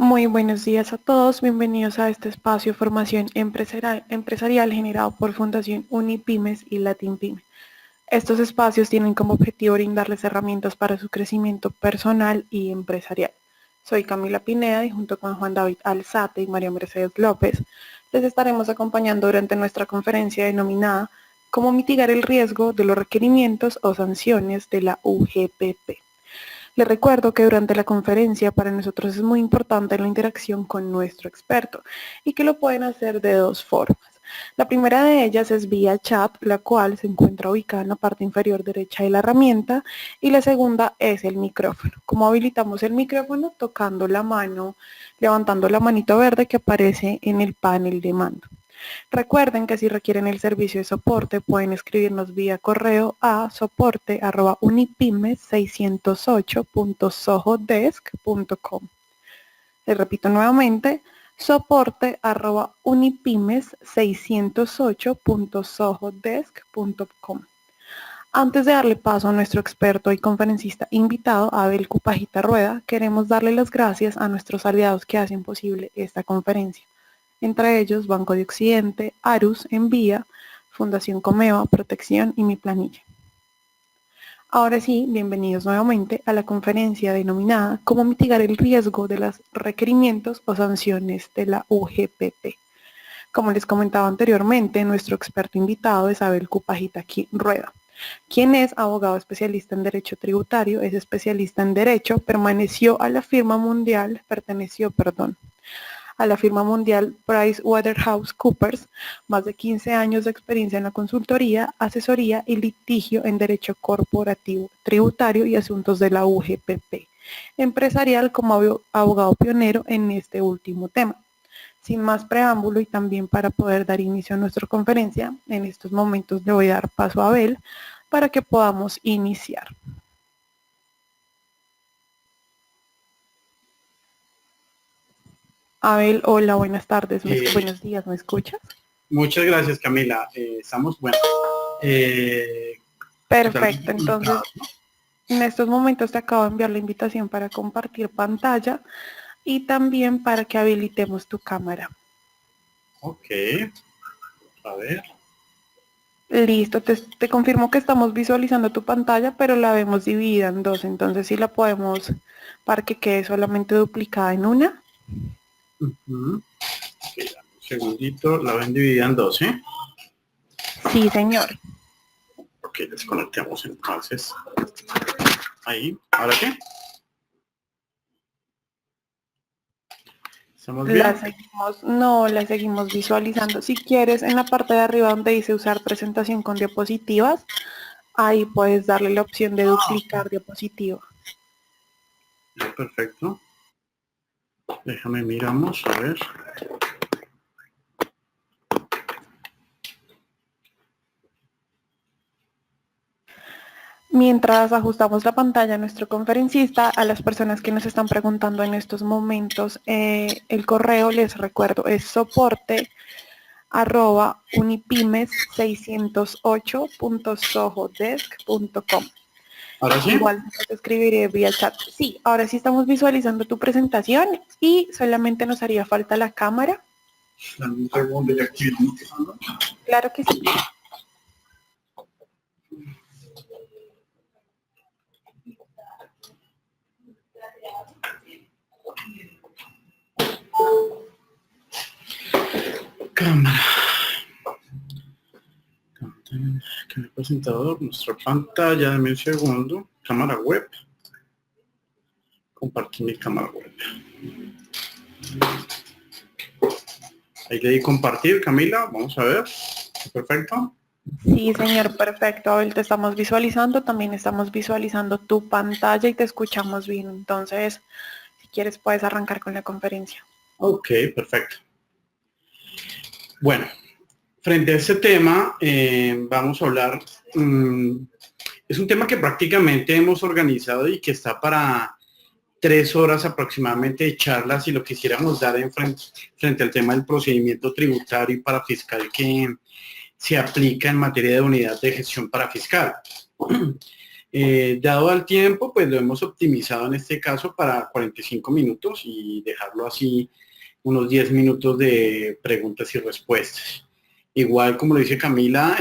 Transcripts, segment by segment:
Muy buenos días a todos, bienvenidos a este espacio Formación Empresarial generado por Fundación Unipymes y LatinPyme. Estos espacios tienen como objetivo brindarles herramientas para su crecimiento personal y empresarial. Soy Camila Pineda y junto con Juan David Alzate y María Mercedes López les estaremos acompañando durante nuestra conferencia denominada Cómo mitigar el riesgo de los requerimientos o sanciones de la UGPP. Les recuerdo que durante la conferencia para nosotros es muy importante la interacción con nuestro experto y que lo pueden hacer de dos formas. La primera de ellas es vía chat, la cual se encuentra ubicada en la parte inferior derecha de la herramienta, y la segunda es el micrófono. ¿Cómo habilitamos el micrófono? Tocando la mano, levantando la manito verde que aparece en el panel de mando. Recuerden que si requieren el servicio de soporte pueden escribirnos vía correo a soporte@unipymes608.sohodesk.com. Les repito nuevamente, soporte@unipymes608.sohodesk.com. Antes de darle paso a nuestro experto y conferencista invitado, Abel Cupajita Rueda, queremos darle las gracias a nuestros aliados que hacen posible esta conferencia. Entre ellos, Banco de Occidente, Arus, Envía, Fundación Comeva, Protección y Mi Planilla. Ahora sí, bienvenidos nuevamente a la conferencia denominada Cómo mitigar el riesgo de los requerimientos o sanciones de la UGPP. Como les comentaba anteriormente, nuestro experto invitado es Abel Cupajita Rueda, quien es abogado especialista en Derecho Tributario, es especialista en Derecho, perteneció a la firma mundial PricewaterhouseCoopers, más de 15 años de experiencia en la consultoría, asesoría y litigio en derecho corporativo, tributario y asuntos de la UGPP, empresarial como abogado pionero en este último tema. Sin más preámbulo y también para poder dar inicio a nuestra conferencia, en estos momentos le voy a dar paso a Abel para que podamos iniciar. Abel, hola, buenas tardes, buenos días, ¿me escuchas? Muchas gracias, Camila. Estamos buenos. Perfecto, entonces en estos momentos te acabo de enviar la invitación para compartir pantalla y también para que habilitemos tu cámara. Ok, a ver. Listo, te confirmo que estamos visualizando tu pantalla, pero la vemos dividida en dos, entonces sí la podemos para que quede solamente duplicada en una. Okay, un segundito, la ven dividida en dos, ¿eh? Sí, señor. Ok, desconectemos entonces. Ahí, ¿ahora qué? ¿Estamos bien? La seguimos visualizando. Si quieres, en la parte de arriba donde dice usar presentación con diapositivas, ahí puedes darle la opción de duplicar diapositiva. Ya, perfecto. Déjame miramos, a ver. Mientras ajustamos la pantalla a nuestro conferencista, a las personas que nos están preguntando en estos momentos, el correo, les recuerdo, es soporte@unipymes608.sohodesk.com. ¿Ahora sí? Igual te escribiré vía chat. Sí, ahora sí estamos visualizando tu presentación y solamente nos haría falta la cámara. Un segundo, ya aquí. Claro que sí. Cámara. Que presentador, nuestra pantalla, dame un segundo. Cámara web. Compartir mi cámara web. Ahí le di compartir, Camila. Vamos a ver. Perfecto. Sí, señor, perfecto. Abel, te estamos visualizando, también estamos visualizando tu pantalla y te escuchamos bien. Entonces, si quieres, puedes arrancar con la conferencia. Ok, perfecto. Bueno, frente a este tema, vamos a hablar, es un tema que prácticamente hemos organizado y que está para 3 horas aproximadamente de charlas y lo quisiéramos dar frente al tema del procedimiento tributario y parafiscal que se aplica en materia de unidad de gestión parafiscal. Dado al tiempo, pues lo hemos optimizado en este caso para 45 minutos y dejarlo así unos 10 minutos de preguntas y respuestas. Igual, como lo dice Camila,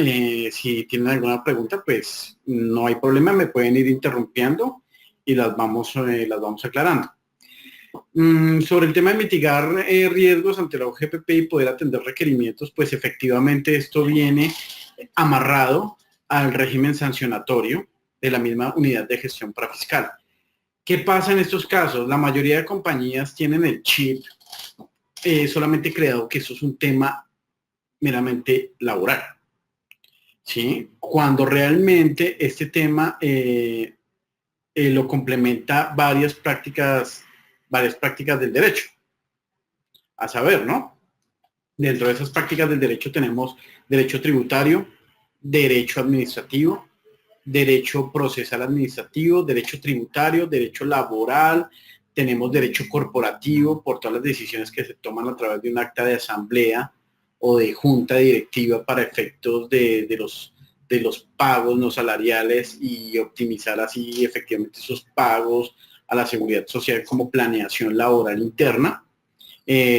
si tienen alguna pregunta, pues no hay problema, me pueden ir interrumpiendo y las vamos aclarando. Sobre el tema de mitigar riesgos ante la UGPP y poder atender requerimientos, pues efectivamente esto viene amarrado al régimen sancionatorio de la misma unidad de gestión parafiscal. ¿Qué pasa en estos casos? La mayoría de compañías tienen el chip solamente creado que eso es un tema meramente laboral, ¿sí? Cuando realmente este tema lo complementa varias prácticas del derecho. A saber, ¿no? Dentro de esas prácticas del derecho tenemos derecho tributario, derecho administrativo, derecho procesal administrativo, derecho tributario, derecho laboral, tenemos derecho corporativo por todas las decisiones que se toman a través de un acta de asamblea o de junta directiva para efectos de los pagos no salariales y optimizar así efectivamente esos pagos a la seguridad social como planeación laboral interna,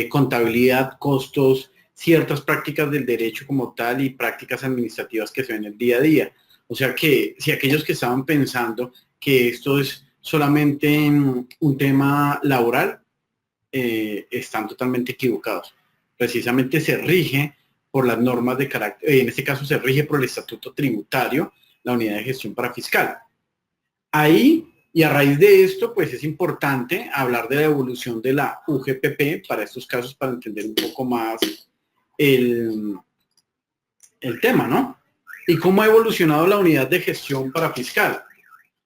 contabilidad, costos, ciertas prácticas del derecho como tal y prácticas administrativas que se ven el día a día. O sea que si aquellos que estaban pensando que esto es solamente un tema laboral, están totalmente equivocados. Precisamente se rige por las normas de carácter, en este caso se rige por el estatuto tributario, la unidad de gestión parafiscal. Ahí, y a raíz de esto, pues es importante hablar de la evolución de la UGPP para estos casos, para entender un poco más el tema, ¿no? Y cómo ha evolucionado la unidad de gestión parafiscal.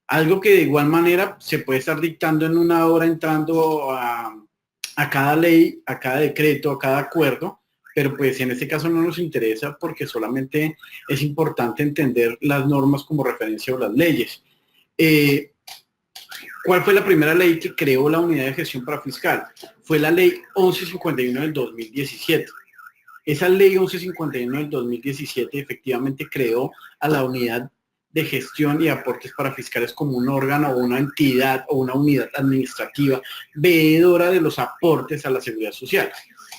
Algo que de igual manera se puede estar dictando en una hora, entrando a cada ley, a cada decreto, a cada acuerdo, pero pues en este caso no nos interesa porque solamente es importante entender las normas como referencia o las leyes. ¿Cuál fue la primera ley que creó la unidad de gestión parafiscal? Fue la ley 1151 del 2017. Esa ley 1151 del 2017 efectivamente creó a la unidad de gestión y aportes parafiscales como un órgano o una entidad o una unidad administrativa veedora de los aportes a la seguridad social,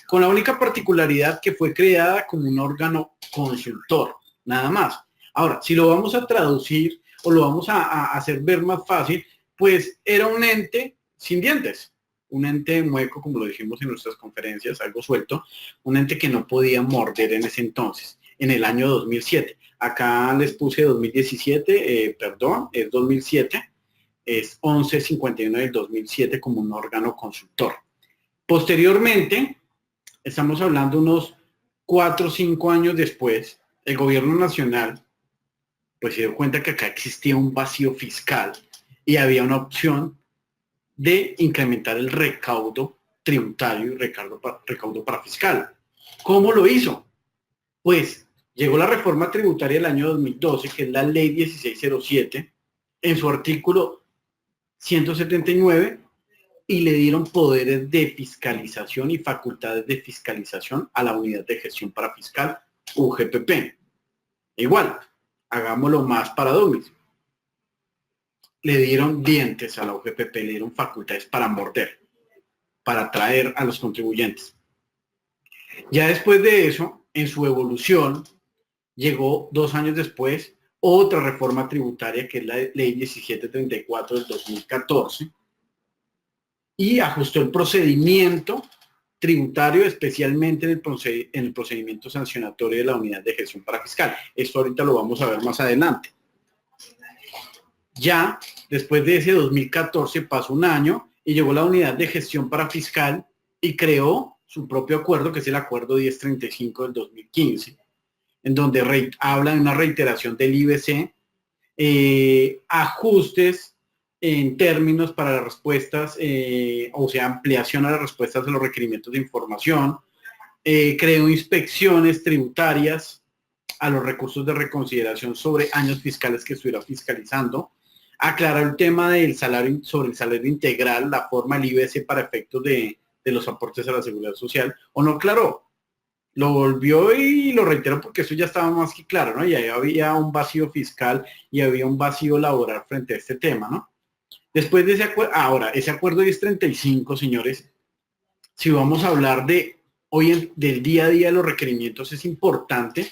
con la única particularidad que fue creada como un órgano consultor, nada más. Ahora, si lo vamos a traducir o lo vamos a hacer ver más fácil, pues era un ente sin dientes, un ente mueco, como lo dijimos en nuestras conferencias, algo suelto, un ente que no podía morder en ese entonces, en el año 2007. Acá les puse 2017, perdón, es 2007, es 1151 del 2007 como un órgano consultor. Posteriormente, estamos hablando unos 4 o 5 años después, el gobierno nacional pues se dio cuenta que acá existía un vacío fiscal y había una opción de incrementar el recaudo tributario y recaudo parafiscal. ¿Cómo lo hizo? Pues llegó la reforma tributaria del año 2012, que es la ley 1607, en su artículo 179, y le dieron poderes de fiscalización y facultades de fiscalización a la unidad de gestión parafiscal UGPP. Igual, hagámoslo más para dummies. Le dieron dientes a la UGPP, le dieron facultades para morder, para atraer a los contribuyentes. Ya después de eso, en su evolución, llegó 2 años después otra reforma tributaria, que es la ley 1734 del 2014, y ajustó el procedimiento tributario, especialmente en el procedimiento sancionatorio de la unidad de gestión parafiscal. Esto ahorita lo vamos a ver más adelante. Ya después de ese 2014 pasó un año y llegó la unidad de gestión parafiscal y creó su propio acuerdo, que es el acuerdo 1035 del 2015, en donde habla de una reiteración del IBC, ajustes en términos para las respuestas, o sea, ampliación a las respuestas de los requerimientos de información, creó inspecciones tributarias a los recursos de reconsideración sobre años fiscales que estuviera fiscalizando, aclaró el tema del salario, sobre el salario integral, la forma del IBC para efectos de los aportes a la seguridad social, o no aclaró. lo volvió y lo reitero porque eso ya estaba más que claro, ¿no? Y ahí había un vacío fiscal y había un vacío laboral frente a este tema, ¿no? Después de ese acuerdo, ahora, ese acuerdo 1035, señores, si vamos a hablar de del día a día de los requerimientos, es importante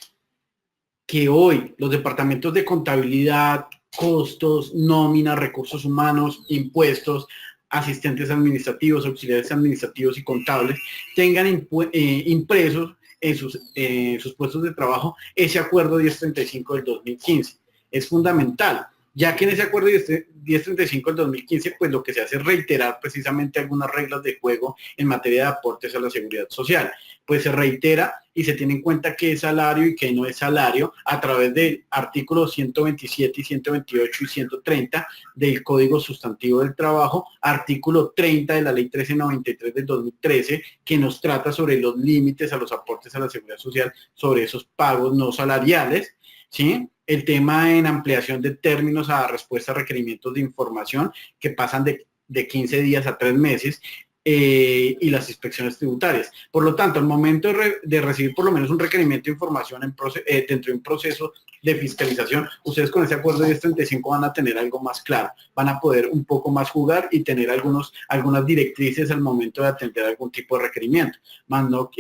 que hoy los departamentos de contabilidad, costos, nómina, recursos humanos, impuestos, asistentes administrativos, auxiliares administrativos y contables tengan impresos en sus puestos de trabajo ese acuerdo 1035 del 2015. Es fundamental, ya que en ese acuerdo 1035 del 2015, pues lo que se hace es reiterar precisamente algunas reglas de juego en materia de aportes a la seguridad social. Pues se reitera y se tiene en cuenta qué es salario y qué no es salario a través del artículo 127 y 128 y 130 del Código Sustantivo del Trabajo, artículo 30 de la Ley 1393 del 2013, que nos trata sobre los límites a los aportes a la seguridad social, sobre esos pagos no salariales, ¿sí? El tema en ampliación de términos a respuesta a requerimientos de información que pasan de 15 días a 3 meses, y las inspecciones tributarias. Por lo tanto, al momento de recibir por lo menos un requerimiento de información dentro de un proceso de fiscalización, ustedes con ese acuerdo 1035 van a tener algo más claro, van a poder un poco más jugar y tener algunas directrices al momento de atender algún tipo de requerimiento, más no,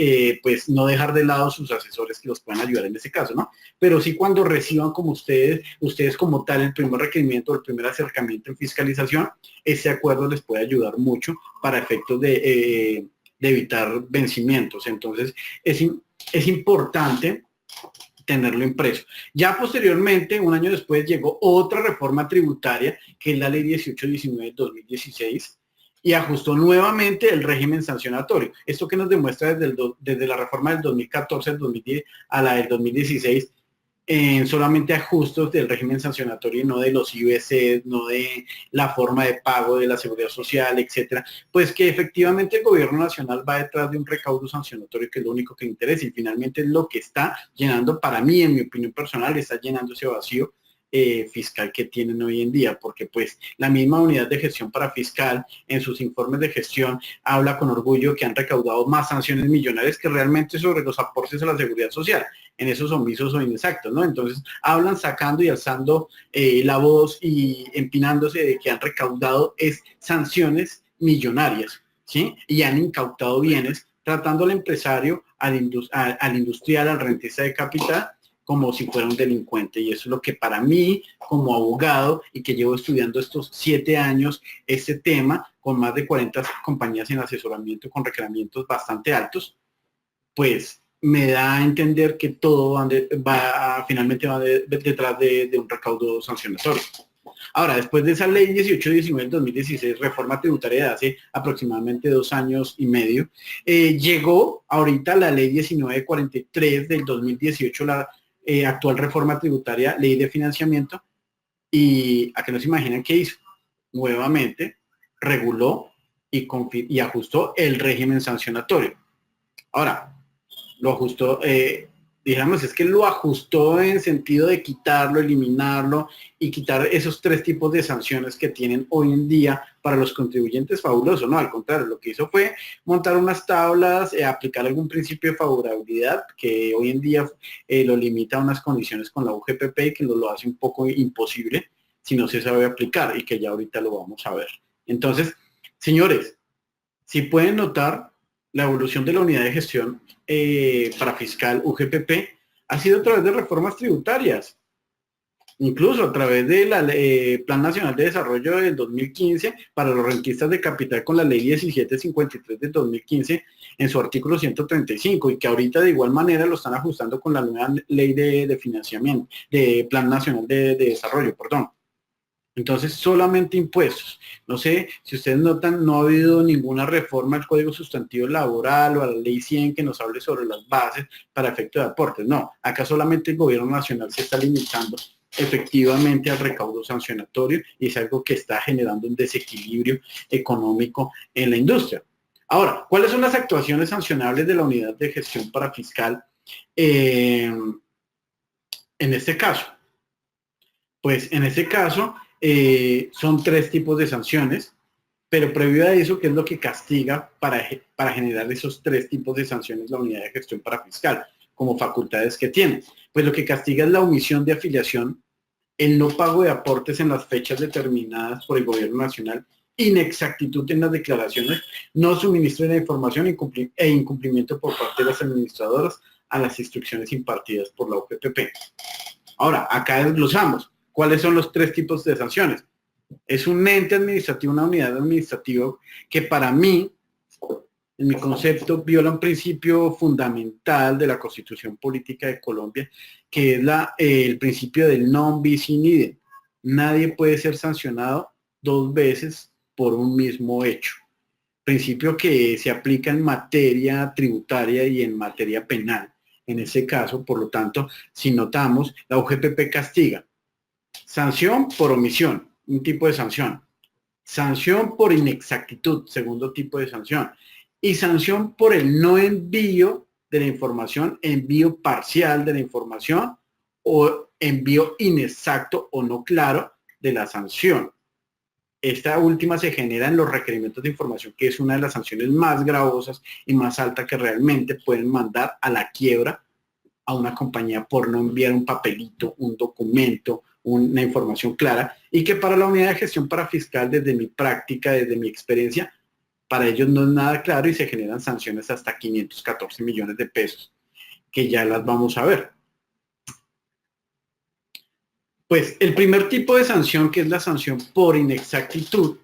pues no dejar de lado sus asesores que los puedan ayudar en ese caso, ¿no? Pero sí cuando reciban como ustedes como tal el primer requerimiento, el primer acercamiento en fiscalización, ese acuerdo les puede ayudar mucho para efectos de evitar vencimientos. Entonces, es importante tenerlo impreso. Ya posteriormente, un año después, llegó otra reforma tributaria, que es la Ley 1819 de 2016, y ajustó nuevamente el régimen sancionatorio. Esto que nos demuestra desde la reforma del 2014 al 2010 a la del 2016, en solamente ajustes del régimen sancionatorio y no de los IBC, no de la forma de pago de la seguridad social, etcétera, pues que efectivamente el gobierno nacional va detrás de un recaudo sancionatorio que es lo único que interesa y finalmente es lo que está llenando, para mí, en mi opinión personal, está llenando ese vacío fiscal que tienen hoy en día, porque pues la misma unidad de gestión para fiscal en sus informes de gestión habla con orgullo que han recaudado más sanciones millonarias que realmente sobre los aportes a la seguridad social, en esos omisos o inexactos, ¿no? Entonces hablan sacando y alzando la voz y empinándose de que han recaudado sanciones millonarias, ¿sí? Y han incautado bienes tratando al empresario, al industrial, al rentista de capital, como si fuera un delincuente. Y eso es lo que para mí, como abogado, y que llevo estudiando estos 7 años, este tema, con más de 40 compañías en asesoramiento, con requerimientos bastante altos, pues me da a entender que todo finalmente va detrás de un recaudo sancionatorio. Ahora, después de esa ley 1819 del 2016, reforma tributaria de hace aproximadamente 2 años y medio, llegó ahorita la ley 1943 del 2018, la actual reforma tributaria, ley de financiamiento, y a que no se imaginan qué hizo. Nuevamente reguló y ajustó el régimen sancionatorio. Ahora, lo ajustó, digamos, es que lo ajustó en sentido de quitarlo, eliminarlo y quitar esos 3 tipos de sanciones que tienen hoy en día para los contribuyentes. Fabuloso, no, al contrario, lo que hizo fue montar unas tablas, aplicar algún principio de favorabilidad que hoy en día lo limita a unas condiciones con la UGPP y que lo hace un poco imposible si no se sabe aplicar y que ya ahorita lo vamos a ver. Entonces, señores, si pueden notar, la evolución de la unidad de gestión para fiscal UGPP ha sido a través de reformas tributarias, incluso a través del Plan Nacional de Desarrollo del 2015 para los rentistas de capital con la ley 1753 del 2015 en su artículo 135 y que ahorita de igual manera lo están ajustando con la nueva ley de financiamiento, de Plan Nacional de Desarrollo, perdón. Entonces, solamente impuestos. No sé, si ustedes notan, no ha habido ninguna reforma al Código Sustantivo Laboral o a la Ley 100 que nos hable sobre las bases para efecto de aportes. No, acá solamente el gobierno nacional se está limitando efectivamente al recaudo sancionatorio y es algo que está generando un desequilibrio económico en la industria. Ahora, ¿cuáles son las actuaciones sancionables de la unidad de gestión para fiscal en este caso? Pues en este caso son 3 tipos de sanciones. Pero previo a eso, ¿qué es lo que castiga para generar esos tres tipos de sanciones la unidad de gestión parafiscal como facultades que tiene? Pues lo que castiga es la omisión de afiliación, el no pago de aportes en las fechas determinadas por el gobierno nacional, inexactitud en las declaraciones, no suministro de la información e incumplimiento por parte de las administradoras a las instrucciones impartidas por la UGPP. Ahora, acá desglosamos cuáles son los tres tipos de sanciones. Es un ente administrativo, una unidad administrativa que para mí, en mi concepto, viola un principio fundamental de la Constitución Política de Colombia, que es el principio del non bis in idem. Nadie puede ser sancionado dos veces por un mismo hecho. Principio que se aplica en materia tributaria y en materia penal. En ese caso, por lo tanto, si notamos, la UGPP castiga sanción por omisión, un tipo de sanción. Sanción por inexactitud, segundo tipo de sanción. Y sanción por el no envío de la información, envío parcial de la información o envío inexacto o no claro de la sanción. Esta última se genera en los requerimientos de información, que es una de las sanciones más gravosas y más altas que realmente pueden mandar a la quiebra a una compañía por no enviar un papelito, un documento, una información clara, y que para la unidad de gestión parafiscal, desde mi práctica, desde mi experiencia, para ellos no es nada claro y se generan sanciones hasta 514 millones de pesos, que ya las vamos a ver. Pues el primer tipo de sanción, que es la sanción por inexactitud,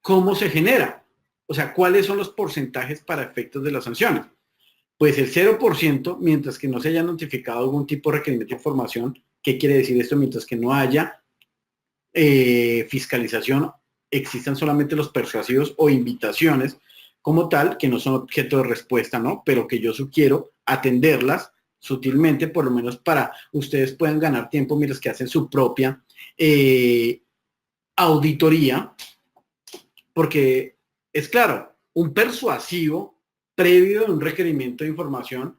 ¿cómo se genera? O sea, ¿cuáles son los porcentajes para efectos de las sanciones? Pues el 0%, mientras que no se haya notificado algún tipo de requerimiento de información. ¿Qué quiere decir esto? Mientras que no haya fiscalización, existan solamente los persuasivos o invitaciones como tal, que no son objeto de respuesta, ¿no? Pero que yo sugiero atenderlas sutilmente, por lo menos para ustedes puedan ganar tiempo mientras que hacen su propia auditoría, porque es claro, un persuasivo previo a un requerimiento de información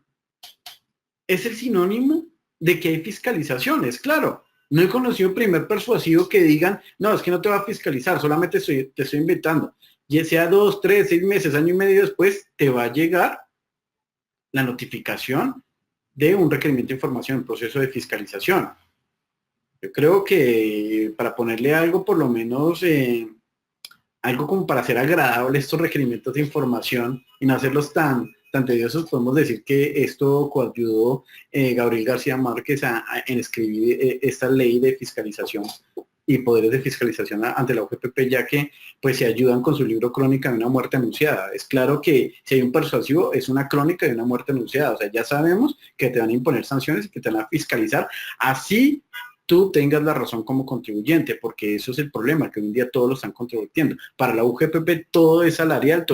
es el sinónimo de que hay fiscalizaciones, claro. No he conocido un primer persuasivo que digan, no, es que no te va a fiscalizar, solamente te estoy invitando. Ya sea 2, 3, 6 meses, año y medio después, te va a llegar la notificación de un requerimiento de información en proceso de fiscalización. Yo creo que para ponerle algo, por lo menos, algo como para hacer agradable estos requerimientos de información y no hacerlos tan tediosos, podemos decir que esto coayudó Gabriel García Márquez en escribir esta ley de fiscalización y poderes de fiscalización ante la UGPP, ya que pues se ayudan con su libro Crónica de una muerte anunciada. Es claro que si hay un persuasivo, es una crónica de una muerte anunciada. O sea, ya sabemos que te van a imponer sanciones y que te van a fiscalizar. Así tú tengas la razón como contribuyente, porque eso es el problema, que hoy en día todos lo están contribuyendo. Para la UGPP todo es salarial,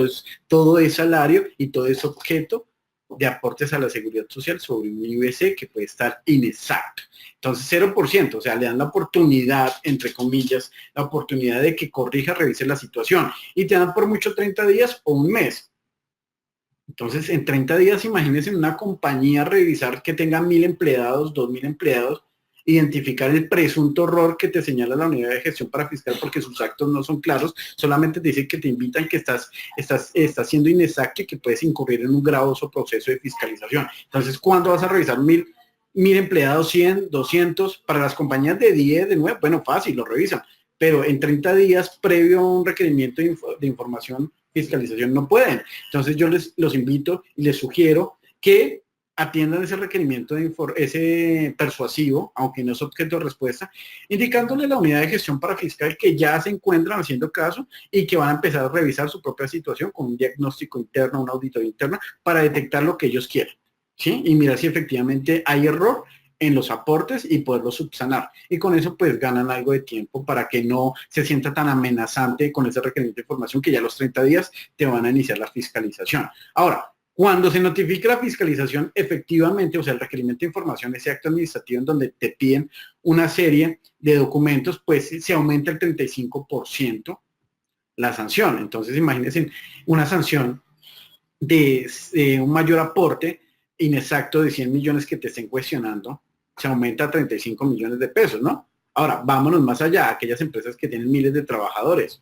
todo es salario y todo es objeto de aportes a la seguridad social sobre un IBC que puede estar inexacto. Entonces 0%, o sea, le dan la oportunidad, entre comillas, la oportunidad de que corrija, revise la situación y te dan por mucho 30 días o un mes. Entonces, en 30 días, imagínense una compañía revisar que tenga 1.000 empleados, 2.000 empleados, identificar el presunto error que te señala la unidad de gestión parafiscal porque sus actos no son claros, solamente te dicen que te invitan, que estás siendo inexacto y que puedes incurrir en un gravoso proceso de fiscalización. Entonces, ¿cuándo vas a revisar 1.000 empleados, 100, 200? Para las compañías de 10, de 9, bueno, fácil, lo revisan, pero en 30 días previo a un requerimiento de información, fiscalización, no pueden. Entonces, yo los invito y les sugiero que atiendan ese requerimiento ese persuasivo, aunque no es objeto de respuesta, indicándole a la unidad de gestión parafiscal que ya se encuentran haciendo caso y que van a empezar a revisar su propia situación con un diagnóstico interno, una auditoría interna, para detectar lo que ellos quieren, ¿sí? Y mirar si efectivamente hay error en los aportes y poderlo subsanar. Y con eso pues ganan algo de tiempo para que no se sienta tan amenazante con ese requerimiento de información que ya a los 30 días te van a iniciar la fiscalización. Ahora, cuando se notifica la fiscalización, efectivamente, o sea, el requerimiento de información, ese acto administrativo en donde te piden una serie de documentos, pues se aumenta el 35% la sanción. Entonces, imagínense una sanción de un mayor aporte inexacto de 100 millones que te estén cuestionando, se aumenta a 35 millones de pesos, ¿no? Ahora, vámonos más allá, aquellas empresas que tienen miles de trabajadores.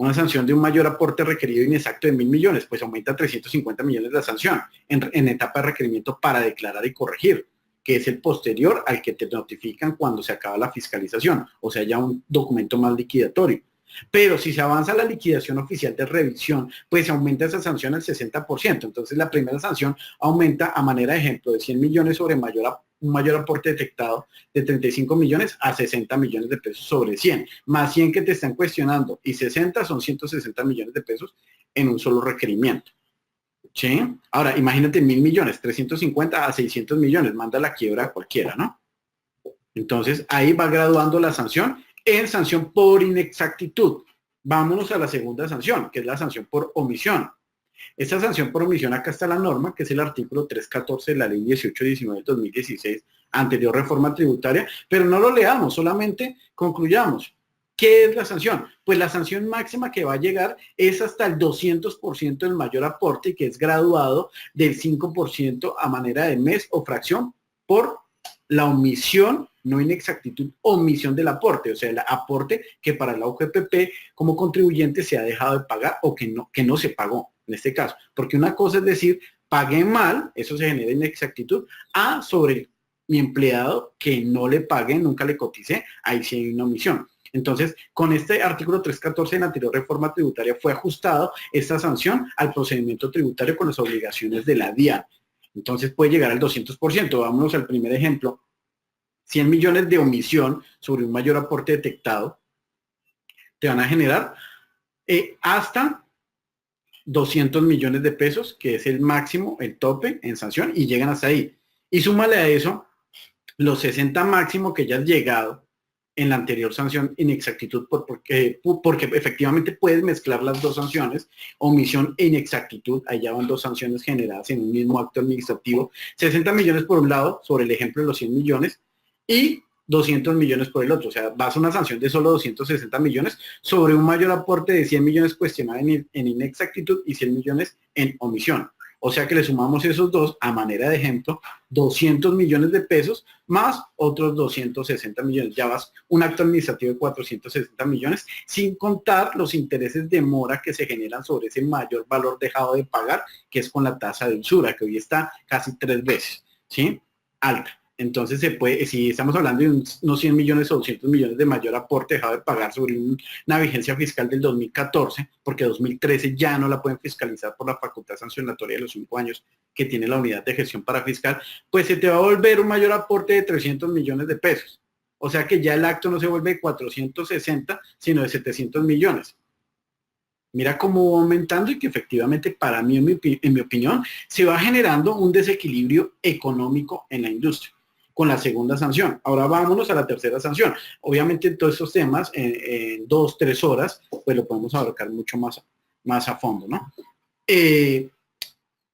Una sanción de un mayor aporte requerido inexacto de 1.000 millones, pues aumenta a 350 millones la sanción en etapa de requerimiento para declarar y corregir, que es el posterior al que te notifican cuando se acaba la fiscalización, o sea, ya un documento más liquidatorio. Pero si se avanza la liquidación oficial de revisión, pues aumenta esa sanción al 60%. Entonces la primera sanción aumenta a manera de ejemplo de 100 millones sobre un mayor aporte detectado de 35 millones a 60 millones de pesos sobre 100, más 100 que te están cuestionando y 60 son 160 millones de pesos en un solo requerimiento. ¿Sí? Ahora, imagínate 1.000 millones, 350 a 600 millones, manda la quiebra a cualquiera, ¿no? Entonces ahí va graduando la sanción en sanción por inexactitud. Vámonos a la segunda sanción, que es la sanción por omisión. Esta sanción por omisión, acá está la norma, que es el artículo 314 de la ley 1819 del 2016, anterior reforma tributaria, pero no lo leamos, solamente concluyamos. ¿Qué es la sanción? Pues la sanción máxima que va a llegar es hasta el 200% del mayor aporte y que es graduado del 5% a manera de mes o fracción por la omisión, no inexactitud, omisión del aporte, o sea, el aporte que para la UGPP como contribuyente se ha dejado de pagar o que no se pagó en este caso. Porque una cosa es decir, pagué mal, eso se genera inexactitud, sobre mi empleado que no le pagué, nunca le coticé, ahí sí hay una omisión. Entonces, con este artículo 314 de la anterior reforma tributaria fue ajustado esta sanción al procedimiento tributario con las obligaciones de la DIAN. Entonces puede llegar al 200%. Vámonos al primer ejemplo. 100 millones de omisión sobre un mayor aporte detectado te van a generar hasta 200 millones de pesos, que es el máximo, el tope en sanción, y llegan hasta ahí. Y súmale a eso los 60 máximo que ya has llegado en la anterior sanción, inexactitud, porque efectivamente puedes mezclar las dos sanciones, omisión e inexactitud, ahí ya van dos sanciones generadas en un mismo acto administrativo, 60 millones por un lado, sobre el ejemplo de los 100 millones, y 200 millones por el otro, o sea, vas a una sanción de solo 260 millones sobre un mayor aporte de 100 millones cuestionado en inexactitud y 100 millones en omisión. O sea que le sumamos esos dos, a manera de ejemplo, 200 millones de pesos más otros 260 millones. Ya vas un acto administrativo de 460 millones, sin contar los intereses de mora que se generan sobre ese mayor valor dejado de pagar, que es con la tasa de usura, que hoy está casi 3 veces, ¿sí? Alta. Entonces se puede, si estamos hablando de unos 100 millones o 200 millones de mayor aporte dejado de pagar sobre una vigencia fiscal del 2014, porque 2013 ya no la pueden fiscalizar por la facultad sancionatoria de los 5 años que tiene la unidad de gestión para fiscal, pues se te va a volver un mayor aporte de 300 millones de pesos. O sea que ya el acto no se vuelve de 460, sino de 700 millones. Mira cómo va aumentando y que efectivamente para mí, en mi opinión, se va generando un desequilibrio económico en la industria con la segunda sanción. Ahora vámonos a la tercera sanción. Obviamente en todos estos temas, en 2-3 horas, pues lo podemos abarcar mucho más a fondo, ¿no?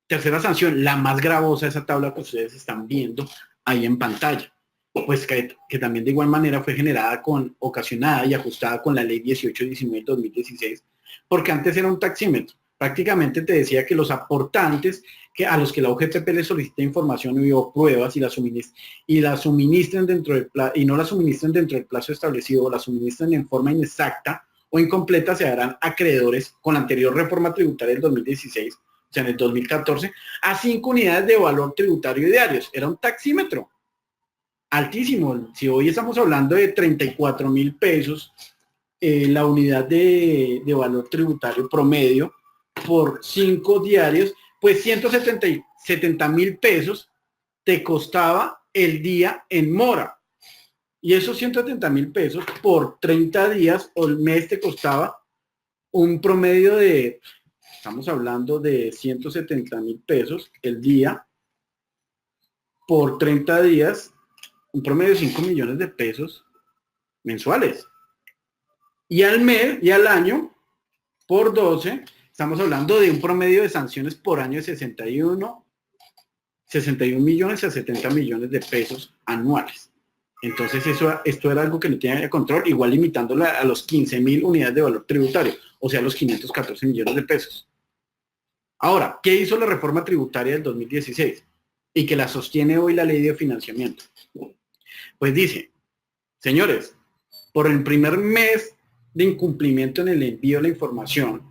Tercera sanción, la más gravosa, esa tabla que ustedes están viendo ahí en pantalla, pues que también de igual manera fue ocasionada y ajustada con la ley 1819-2016, porque antes era un taxímetro. Prácticamente te decía que los aportantes a los que la UGPP le solicita información o pruebas y la suministren dentro del plazo, y no la suministren dentro del plazo establecido o la suministren en forma inexacta o incompleta, se harán acreedores con la anterior reforma tributaria del 2016, o sea, en el 2014, a 5 unidades de valor tributario diarios. Era un taxímetro altísimo. Si hoy estamos hablando de 34.000 pesos, la unidad de valor tributario promedio por 5 diarios, pues 170.000 pesos te costaba el día en mora. Y esos 170.000 pesos por 30 días o el mes te costaba un promedio de, estamos hablando de 170.000 pesos el día por 30 días, un promedio de 5 millones de pesos mensuales. Y al mes y al año, por 12, estamos hablando de un promedio de sanciones por año de 61 millones a 70 millones de pesos anuales. Entonces esto era algo que no tenía control, igual limitándolo a los 15.000 unidades de valor tributario, o sea, los 514 millones de pesos. Ahora, ¿qué hizo la reforma tributaria del 2016? Y que la sostiene hoy la ley de financiamiento. Pues dice, señores, por el primer mes de incumplimiento en el envío de la información,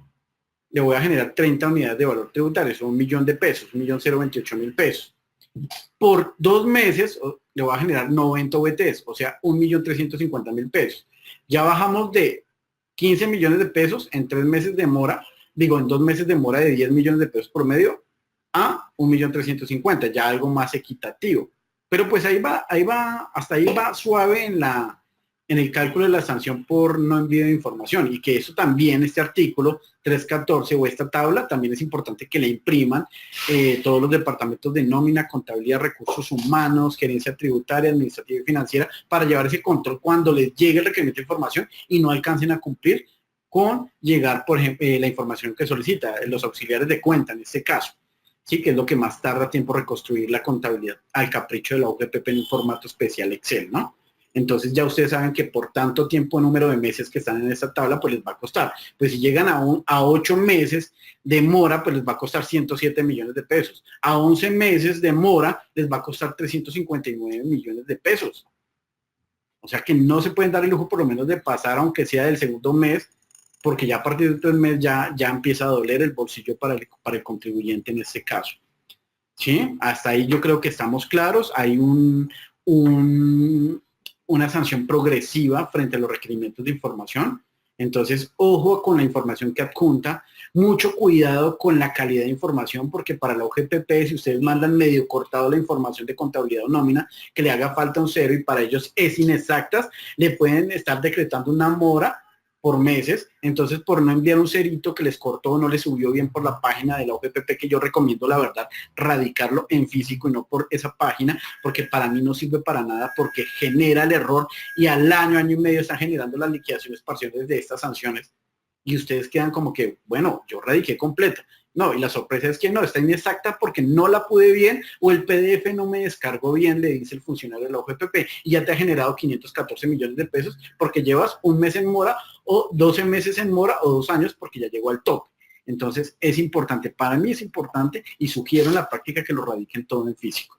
le voy a generar 30 unidades de valor tributario, son 1.000.000 pesos, 1.028.000 pesos. Por 2 meses le voy a generar 90 VTs, o sea, 1.350.000 pesos. Ya bajamos de 15 millones de pesos en 3 meses de mora, en 2 meses de mora de 10 millones de pesos promedio a 1.350.000, ya algo más equitativo. Pero pues hasta ahí va suave en el cálculo de la sanción por no envío de información, y que eso también, este artículo 314 o esta tabla, también es importante que le impriman todos los departamentos de nómina, contabilidad, recursos humanos, gerencia tributaria, administrativa y financiera, para llevar ese control cuando les llegue el requerimiento de información y no alcancen a cumplir con llegar, por ejemplo, la información que solicita, los auxiliares de cuenta en este caso. Sí, que es lo que más tarda tiempo reconstruir la contabilidad al capricho de la UGPP en un formato especial Excel, ¿no? Entonces ya ustedes saben que por tanto tiempo, número de meses que están en esta tabla, pues les va a costar. Pues si llegan a 8 meses de mora, pues les va a costar 107 millones de pesos. A 11 meses de mora, les va a costar 359 millones de pesos. O sea que no se pueden dar el lujo por lo menos de pasar, aunque sea del segundo mes, porque ya a partir del 3 mes ya empieza a doler el bolsillo para el contribuyente en este caso. ¿Sí? Hasta ahí yo creo que estamos claros. Hay una sanción progresiva frente a los requerimientos de información. Entonces, ojo con la información que adjunta, mucho cuidado con la calidad de información, porque para la OGPP, si ustedes mandan medio cortado la información de contabilidad o nómina, que le haga falta un cero y para ellos es inexactas, le pueden estar decretando una mora por meses. Entonces, por no enviar un cerito que les cortó o no les subió bien por la página de la OGPP, que yo recomiendo, la verdad, radicarlo en físico y no por esa página, porque para mí no sirve para nada, porque genera el error y al año y medio están generando las liquidaciones parciales de estas sanciones. Y ustedes quedan como que, bueno, yo radiqué completa. No, y la sorpresa es que no, está inexacta porque no la pude bien o el PDF no me descargó bien, le dice el funcionario de la OGPP, y ya te ha generado 514 millones de pesos porque llevas un mes en mora o 12 meses en mora o 2 años porque ya llegó al top. Entonces es importante, para mí es importante y sugiero en la práctica que lo radiquen todo en físico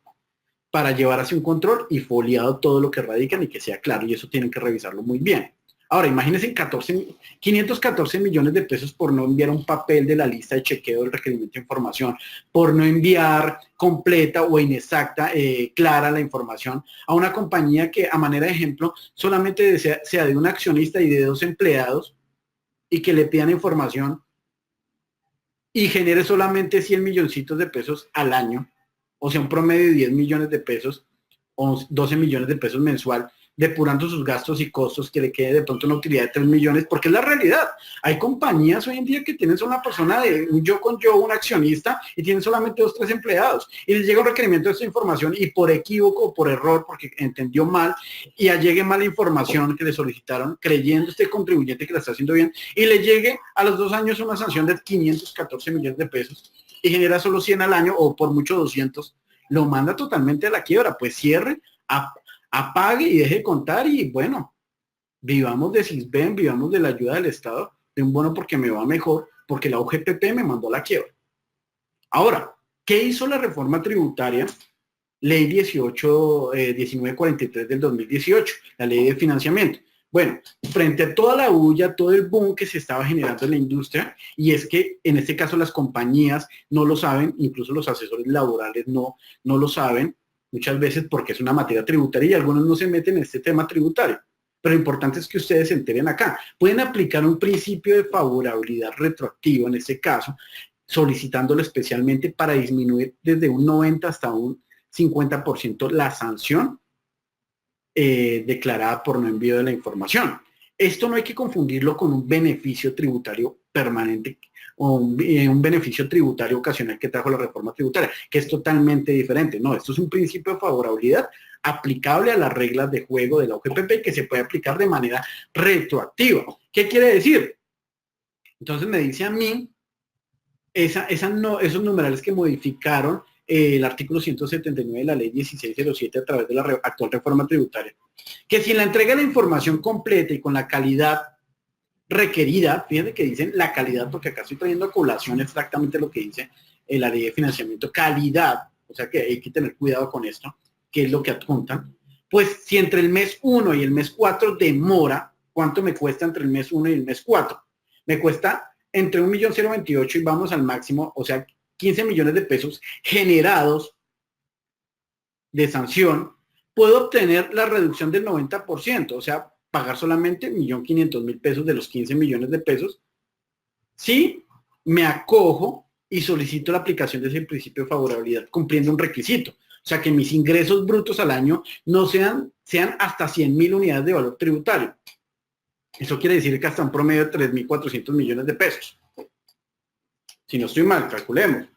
para llevar hacia un control y foliado todo lo que radican y que sea claro, y eso tienen que revisarlo muy bien. Ahora, imagínense 514 millones de pesos por no enviar un papel de la lista de chequeo del requerimiento de información, por no enviar completa o inexacta, clara la información a una compañía que, a manera de ejemplo, solamente sea de un accionista y de 2 empleados y que le pidan información y genere solamente 100 milloncitos de pesos al año, o sea, un promedio de 10 millones de pesos o 12 millones de pesos mensual, depurando sus gastos y costos, que le quede de pronto una utilidad de 3 millones, porque es la realidad. Hay compañías hoy en día que tienen solo una persona de un yo con yo, un accionista, y tienen solamente 2 o 3 empleados, y les llega un requerimiento de esta información, y por equívoco o por error, porque entendió mal, y ya llegue mala información que le solicitaron, creyendo este contribuyente que la está haciendo bien, y le llegue a los 2 años una sanción de 514 millones de pesos, y genera solo 100 al año, o por mucho 200, lo manda totalmente a la quiebra. Pues cierre, apague y deje de contar, y bueno, vivamos de Sisbén, vivamos de la ayuda del Estado, de un bono porque me va mejor, porque la OGPP me mandó a la quiebra. Ahora, ¿qué hizo la reforma tributaria? Ley 1943 del 2018, la ley de financiamiento. Bueno, frente a toda la bulla, todo el boom que se estaba generando en la industria, y es que en este caso las compañías no lo saben, incluso los asesores laborales no lo saben, muchas veces porque es una materia tributaria y algunos no se meten en este tema tributario. Pero lo importante es que ustedes se enteren acá. Pueden aplicar un principio de favorabilidad retroactivo en este caso, solicitándolo especialmente para disminuir desde un 90 hasta un 50% la sanción declarada por no envío de la información. Esto no hay que confundirlo con un beneficio tributario permanente o un beneficio tributario ocasional que trajo la reforma tributaria, que es totalmente diferente. No, esto es un principio de favorabilidad aplicable a las reglas de juego de la OGPP, que se puede aplicar de manera retroactiva. ¿Qué quiere decir? Entonces me dice a mí esos numerales que modificaron el artículo 179 de la ley 1607 a través de la actual reforma tributaria, que si en la entrega de la información completa y con la calidad requerida, fíjense que dicen la calidad, porque acá estoy trayendo a colación exactamente lo que dice la ley de financiamiento, calidad, o sea que hay que tener cuidado con esto, que es lo que adjuntan, pues si entre el mes 1 y el mes 4 demora, ¿cuánto me cuesta entre el mes 1 y el mes 4? Me cuesta entre 1.028.000 y vamos al máximo, o sea, 15 millones de pesos generados de sanción. Puedo obtener la reducción del 90%, o sea, pagar solamente 1.500.000 pesos de los 15 millones de pesos si me acojo y solicito la aplicación de ese principio de favorabilidad cumpliendo un requisito. O sea, que mis ingresos brutos al año no sean hasta 100.000 unidades de valor tributario. Eso quiere decir que hasta un promedio de 3.400 millones de pesos. Si no estoy mal, calculemos.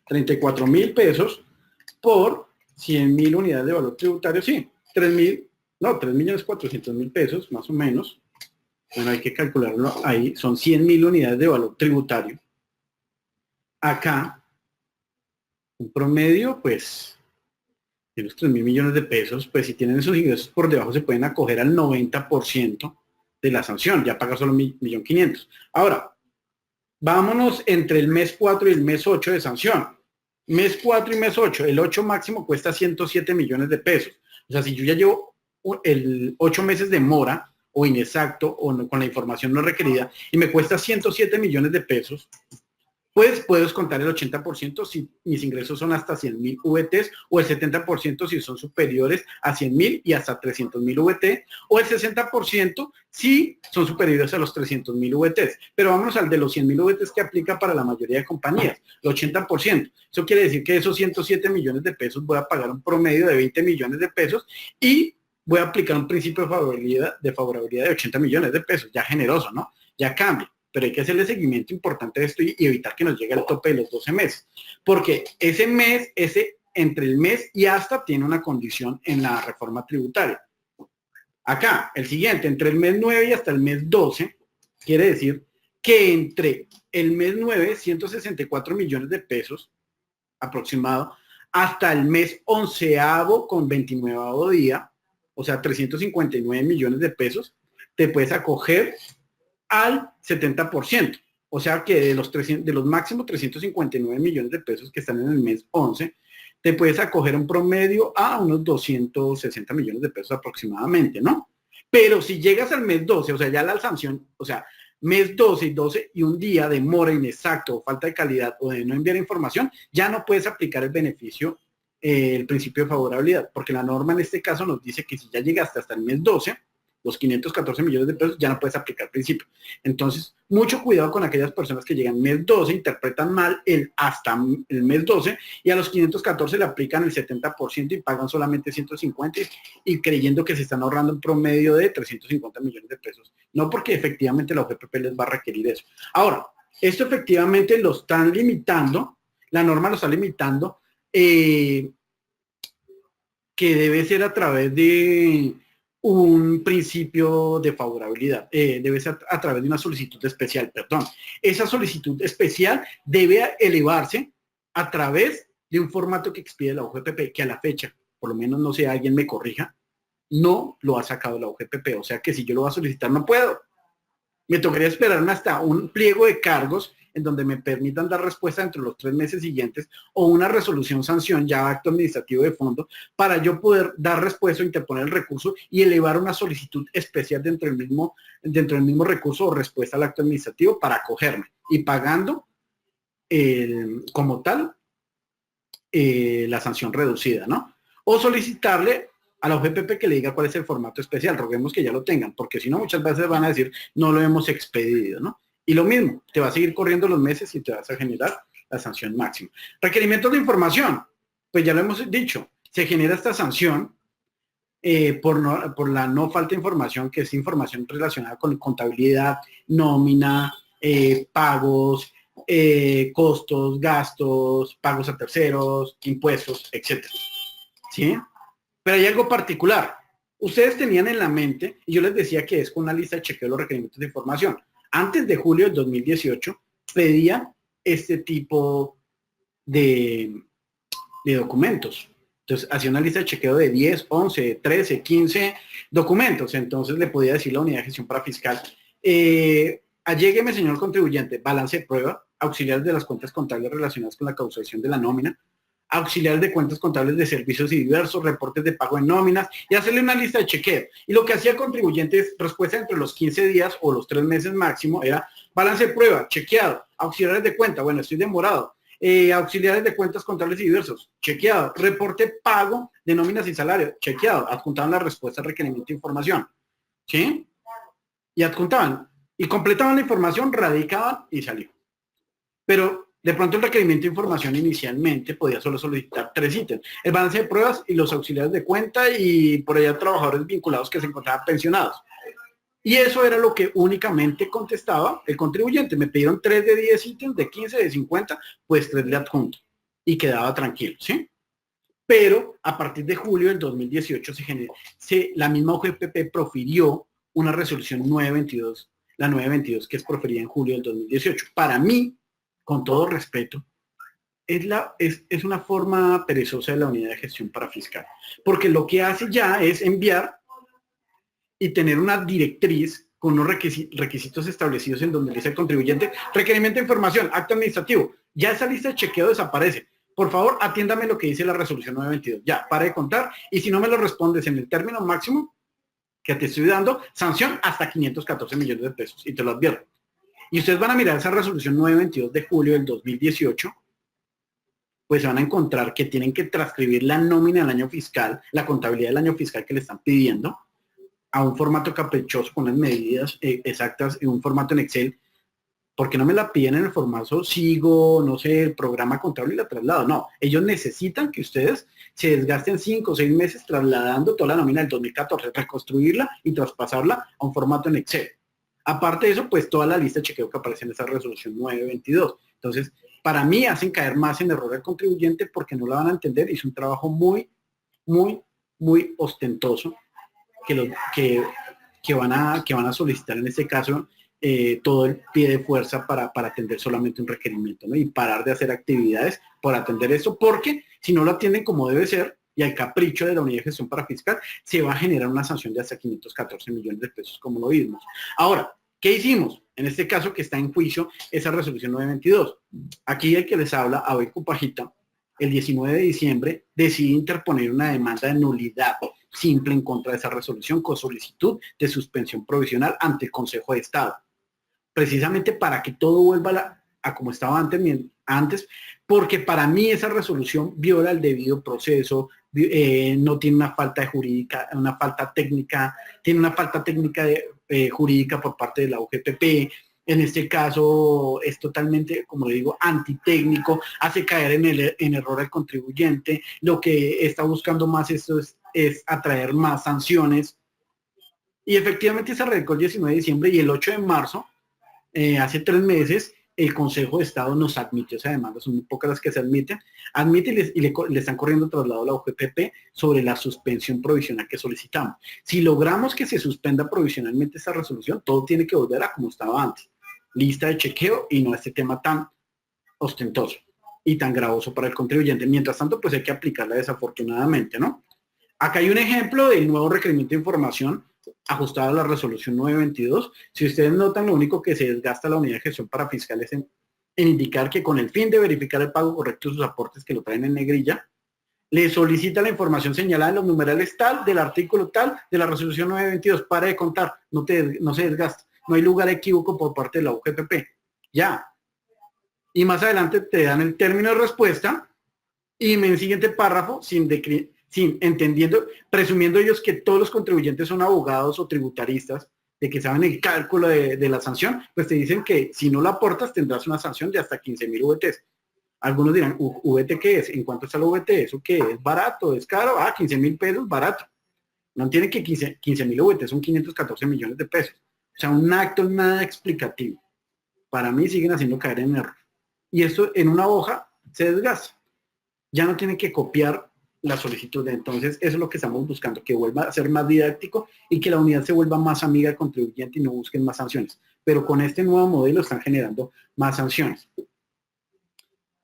34.000 pesos por 100.000 unidades de valor tributario, sí. 3.400.000 pesos, más o menos. Bueno, hay que calcularlo ahí. Son 100.000 unidades de valor tributario. Acá, un promedio, pues, de los 3.000 millones de pesos, pues si tienen esos ingresos por debajo se pueden acoger al 90% de la sanción, ya paga solo 1.500.000. Ahora, vámonos entre el mes 4 y el mes 8 de sanción. Mes 4 y mes 8, el 8 máximo cuesta 107 millones de pesos. O sea, si yo ya llevo el 8 meses de mora o inexacto o no, con la información no requerida y me cuesta 107 millones de pesos, pues puedo descontar el 80% si mis ingresos son hasta 100.000 VTs o el 70% si son superiores a 100.000 y hasta 300.000 VT o el 60% si son superiores a los 300.000 VTs. Pero vámonos al de los 100.000 VTs que aplica para la mayoría de compañías, el 80%. Eso quiere decir que de esos 107 millones de pesos voy a pagar un promedio de 20 millones de pesos y voy a aplicar un principio de favorabilidad de 80 millones de pesos. Ya generoso, ¿no? Ya cambia. Pero hay que hacerle seguimiento importante a esto y evitar que nos llegue al tope de los 12 meses. Porque entre el mes y hasta tiene una condición en la reforma tributaria. Acá, el siguiente, entre el mes 9 y hasta el mes 12, quiere decir que entre el mes 9, 164 millones de pesos aproximado, hasta el mes 11avo con 29avo día, o sea, 359 millones de pesos, te puedes acoger al 70%. O sea que de los máximos 359 millones de pesos que están en el mes 11, te puedes acoger un promedio a unos 260 millones de pesos aproximadamente, ¿no? Pero si llegas al mes 12, o sea, ya la sanción, o sea, mes 12 y un día de mora inexacto o falta de calidad o de no enviar información, ya no puedes aplicar el beneficio, el principio de favorabilidad, porque la norma en este caso nos dice que si ya llegaste hasta el mes 12, los 514 millones de pesos, ya no puedes aplicar principio. Entonces, mucho cuidado con aquellas personas que llegan mes 12, interpretan mal hasta el mes 12 y a los 514 le aplican el 70% y pagan solamente 150 y creyendo que se están ahorrando un promedio de 350 millones de pesos. No porque efectivamente la OGPP les va a requerir eso. Ahora, esto efectivamente lo están limitando, la norma lo está limitando, que debe ser a través de un principio de favorabilidad, debe ser a través de una solicitud especial, perdón. Esa solicitud especial debe elevarse a través de un formato que expide la OGPP, que a la fecha, por lo menos no sé, alguien me corrija, no lo ha sacado la OGPP, o sea que si yo lo voy a solicitar no puedo. Me tocaría esperarme hasta un pliego de cargos en donde me permitan dar respuesta entre los 3 meses siguientes o una resolución sanción, ya acto administrativo de fondo, para yo poder dar respuesta, interponer el recurso y elevar una solicitud especial dentro del mismo recurso o respuesta al acto administrativo para acogerme y pagando como tal la sanción reducida, ¿no? O solicitarle a la OGPP que le diga cuál es el formato especial, roguemos que ya lo tengan, porque si no muchas veces van a decir no lo hemos expedido, ¿no? Y lo mismo, te va a seguir corriendo los meses y te vas a generar la sanción máxima. Requerimientos de información, pues ya lo hemos dicho, se genera esta sanción por la no falta de información, que es información relacionada con contabilidad, nómina, pagos, costos, gastos, pagos a terceros, impuestos, etcétera. ¿Sí? Pero hay algo particular. Ustedes tenían en la mente, y yo les decía que es con una lista de chequeo de los requerimientos de información. Antes de julio del 2018 pedía este tipo de documentos. Entonces hacía una lista de chequeo de 10, 11, 13, 15 documentos. Entonces le podía decir la unidad de gestión para fiscal, allégueme, señor contribuyente, balance de prueba, auxiliares de las cuentas contables relacionadas con la causalización de la nómina, auxiliares de cuentas contables de servicios y diversos, reportes de pago en nóminas y hacerle una lista de chequeo. Y lo que hacía el contribuyente es respuesta entre los 15 días o los 3 meses máximo era balance de prueba, chequeado, auxiliares de cuenta, bueno, estoy demorado, auxiliares de cuentas contables y diversos, chequeado, reporte pago de nóminas y salarios, chequeado, adjuntaban la respuesta al requerimiento de información, ¿sí? Y adjuntaban, y completaban la información, radicaban y salió. Pero de pronto el requerimiento de información inicialmente podía solo solicitar 3 ítems, el balance de pruebas y los auxiliares de cuenta y por allá trabajadores vinculados que se encontraban pensionados. Y eso era lo que únicamente contestaba el contribuyente. Me pidieron 3 de 10 ítems, de 15, de 50, pues 3 le adjunto. Y quedaba tranquilo, ¿sí? Pero a partir de julio del 2018 la misma OGPP profirió una resolución 922, la 922 que es proferida en julio del 2018. Para mí, con todo respeto, es una forma perezosa de la unidad de gestión parafiscal. Porque lo que hace ya es enviar y tener una directriz con unos requisitos establecidos en donde dice el contribuyente, requerimiento de información, acto administrativo. Ya esa lista de chequeo desaparece. Por favor, atiéndame lo que dice la resolución 922. Ya, para de contar. Y si no me lo respondes en el término máximo que te estoy dando, sanción hasta 514 millones de pesos. Y te lo advierto. Y ustedes van a mirar esa resolución 922 de julio del 2018, pues van a encontrar que tienen que transcribir la nómina del año fiscal, la contabilidad del año fiscal que le están pidiendo, a un formato caprichoso con las medidas exactas en un formato en Excel, porque no me la piden en el formato SIGO, no sé, el programa contable y la traslado. No, ellos necesitan que ustedes se desgasten 5 o 6 meses trasladando toda la nómina del 2014, reconstruirla y traspasarla a un formato en Excel. Aparte de eso, pues toda la lista de chequeo que aparece en esa resolución 922. Entonces, para mí hacen caer más en error al contribuyente porque no la van a entender y es un trabajo muy, muy, muy ostentoso que van a solicitar en este caso todo el pie de fuerza para atender solamente un requerimiento, ¿no? Y parar de hacer actividades por atender eso, porque si no lo atienden como debe ser y al capricho de la unidad de gestión parafiscal, se va a generar una sanción de hasta 514 millones de pesos, como lo vimos. Ahora, ¿qué hicimos? En este caso que está en juicio esa resolución 922. Aquí el que les habla, Abel Cupajita, el 19 de diciembre decide interponer una demanda de nulidad simple en contra de esa resolución con solicitud de suspensión provisional ante el Consejo de Estado. Precisamente para que todo vuelva a como estaba antes, porque para mí esa resolución viola el debido proceso, no tiene una falta jurídica, una falta técnica, tiene una falta técnica jurídica por parte de la UGPP. En este caso es totalmente, como le digo, antitécnico, hace caer en error al contribuyente. Lo que está buscando más esto es atraer más sanciones. Y efectivamente se radicó el 19 de diciembre y el 8 de marzo, hace 3 meses, el Consejo de Estado nos admitió esa demanda, son muy pocas las que se admiten, admite y le están corriendo traslado a la UGPP sobre la suspensión provisional que solicitamos. Si logramos que se suspenda provisionalmente esta resolución, todo tiene que volver a como estaba antes. Lista de chequeo y no este tema tan ostentoso y tan gravoso para el contribuyente. Mientras tanto, pues hay que aplicarla desafortunadamente, ¿no? Acá hay un ejemplo del nuevo requerimiento de información ajustado a la resolución 922. Si ustedes notan, lo único que se desgasta la unidad de gestión parafiscal es en indicar que con el fin de verificar el pago correcto de sus aportes que lo traen en negrilla, le solicita la información señalada en los numerales tal, del artículo tal, de la resolución 922. Para de contar, no se desgasta. No hay lugar equívoco por parte de la UGPP. Ya. Y más adelante te dan el término de respuesta y en el siguiente párrafo, sin entendiendo, presumiendo ellos que todos los contribuyentes son abogados o tributaristas, de que saben el cálculo de la sanción, pues te dicen que si no la aportas tendrás una sanción de hasta 15.000 VTs. Algunos dirán, ¿VT qué es? ¿En cuánto está la VT? ¿Eso qué es? ¿Barato? ¿Es caro? 15.000 pesos, barato. No tienen que 15.000 VT, son 514 millones de pesos. O sea, un acto nada explicativo. Para mí siguen haciendo caer en error. Y esto en una hoja se desgasta. Ya no tienen que copiar la solicitud. Entonces, eso es lo que estamos buscando, que vuelva a ser más didáctico y que la unidad se vuelva más amiga del contribuyente y no busquen más sanciones. Pero con este nuevo modelo están generando más sanciones.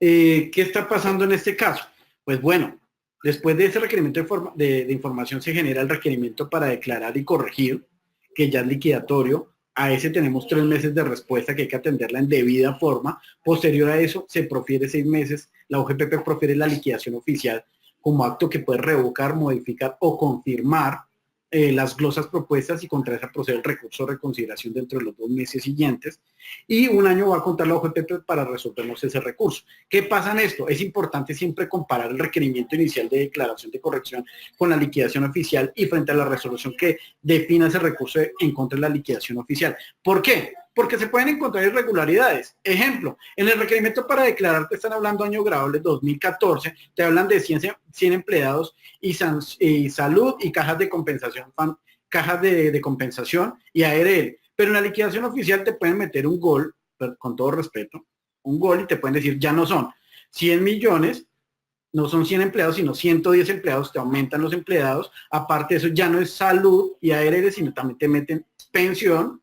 ¿Qué está pasando en este caso? Pues bueno, después de ese requerimiento de información se genera el requerimiento para declarar y corregir, que ya es liquidatorio, A ese tenemos 3 meses de respuesta que hay que atenderla en debida forma. Posterior a eso, se profiere 6 meses. La UGPP profiere la liquidación oficial como acto que puede revocar, modificar o confirmar las glosas propuestas y contra esa procede el recurso de reconsideración dentro de los 2 meses siguientes. Y 1 año va a contar la UGPP para resolvernos ese recurso. ¿Qué pasa en esto? Es importante siempre comparar el requerimiento inicial de declaración de corrección con la liquidación oficial y frente a la resolución que defina ese recurso en contra de la liquidación oficial. ¿Por qué? Porque se pueden encontrar irregularidades. Ejemplo, en el requerimiento para declarar, te están hablando año grabable 2014, te hablan de 100 empleados y salud y cajas de compensación, cajas de compensación y ARL. Pero en la liquidación oficial te pueden meter un gol, con todo respeto, un gol y te pueden decir, ya no son 100 millones, no son 100 empleados, sino 110 empleados, te aumentan los empleados. Aparte de eso, ya no es salud y ARL, sino también te meten pensión.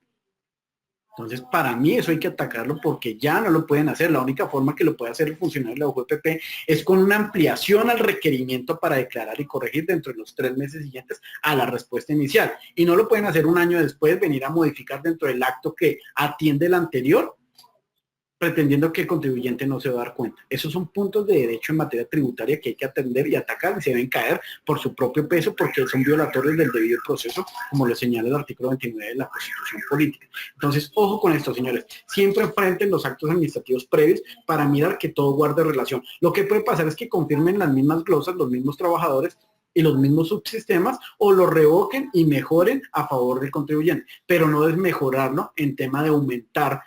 Entonces, para mí eso hay que atacarlo porque ya no lo pueden hacer. La única forma que lo puede hacer el funcionario de la UGPP es con una ampliación al requerimiento para declarar y corregir dentro de los 3 meses siguientes a la respuesta inicial. Y no lo pueden hacer 1 año después, venir a modificar dentro del acto que atiende el anterior, pretendiendo que el contribuyente no se va a dar cuenta. Esos son puntos de derecho en materia tributaria que hay que atender y atacar y se deben caer por su propio peso porque son violatorios del debido proceso, como lo señala el artículo 29 de la Constitución Política. Entonces, ojo con esto, señores. Siempre enfrenten los actos administrativos previos para mirar que todo guarde relación. Lo que puede pasar es que confirmen las mismas glosas, los mismos trabajadores y los mismos subsistemas o lo revoquen y mejoren a favor del contribuyente, pero no es mejorarlo en tema de aumentar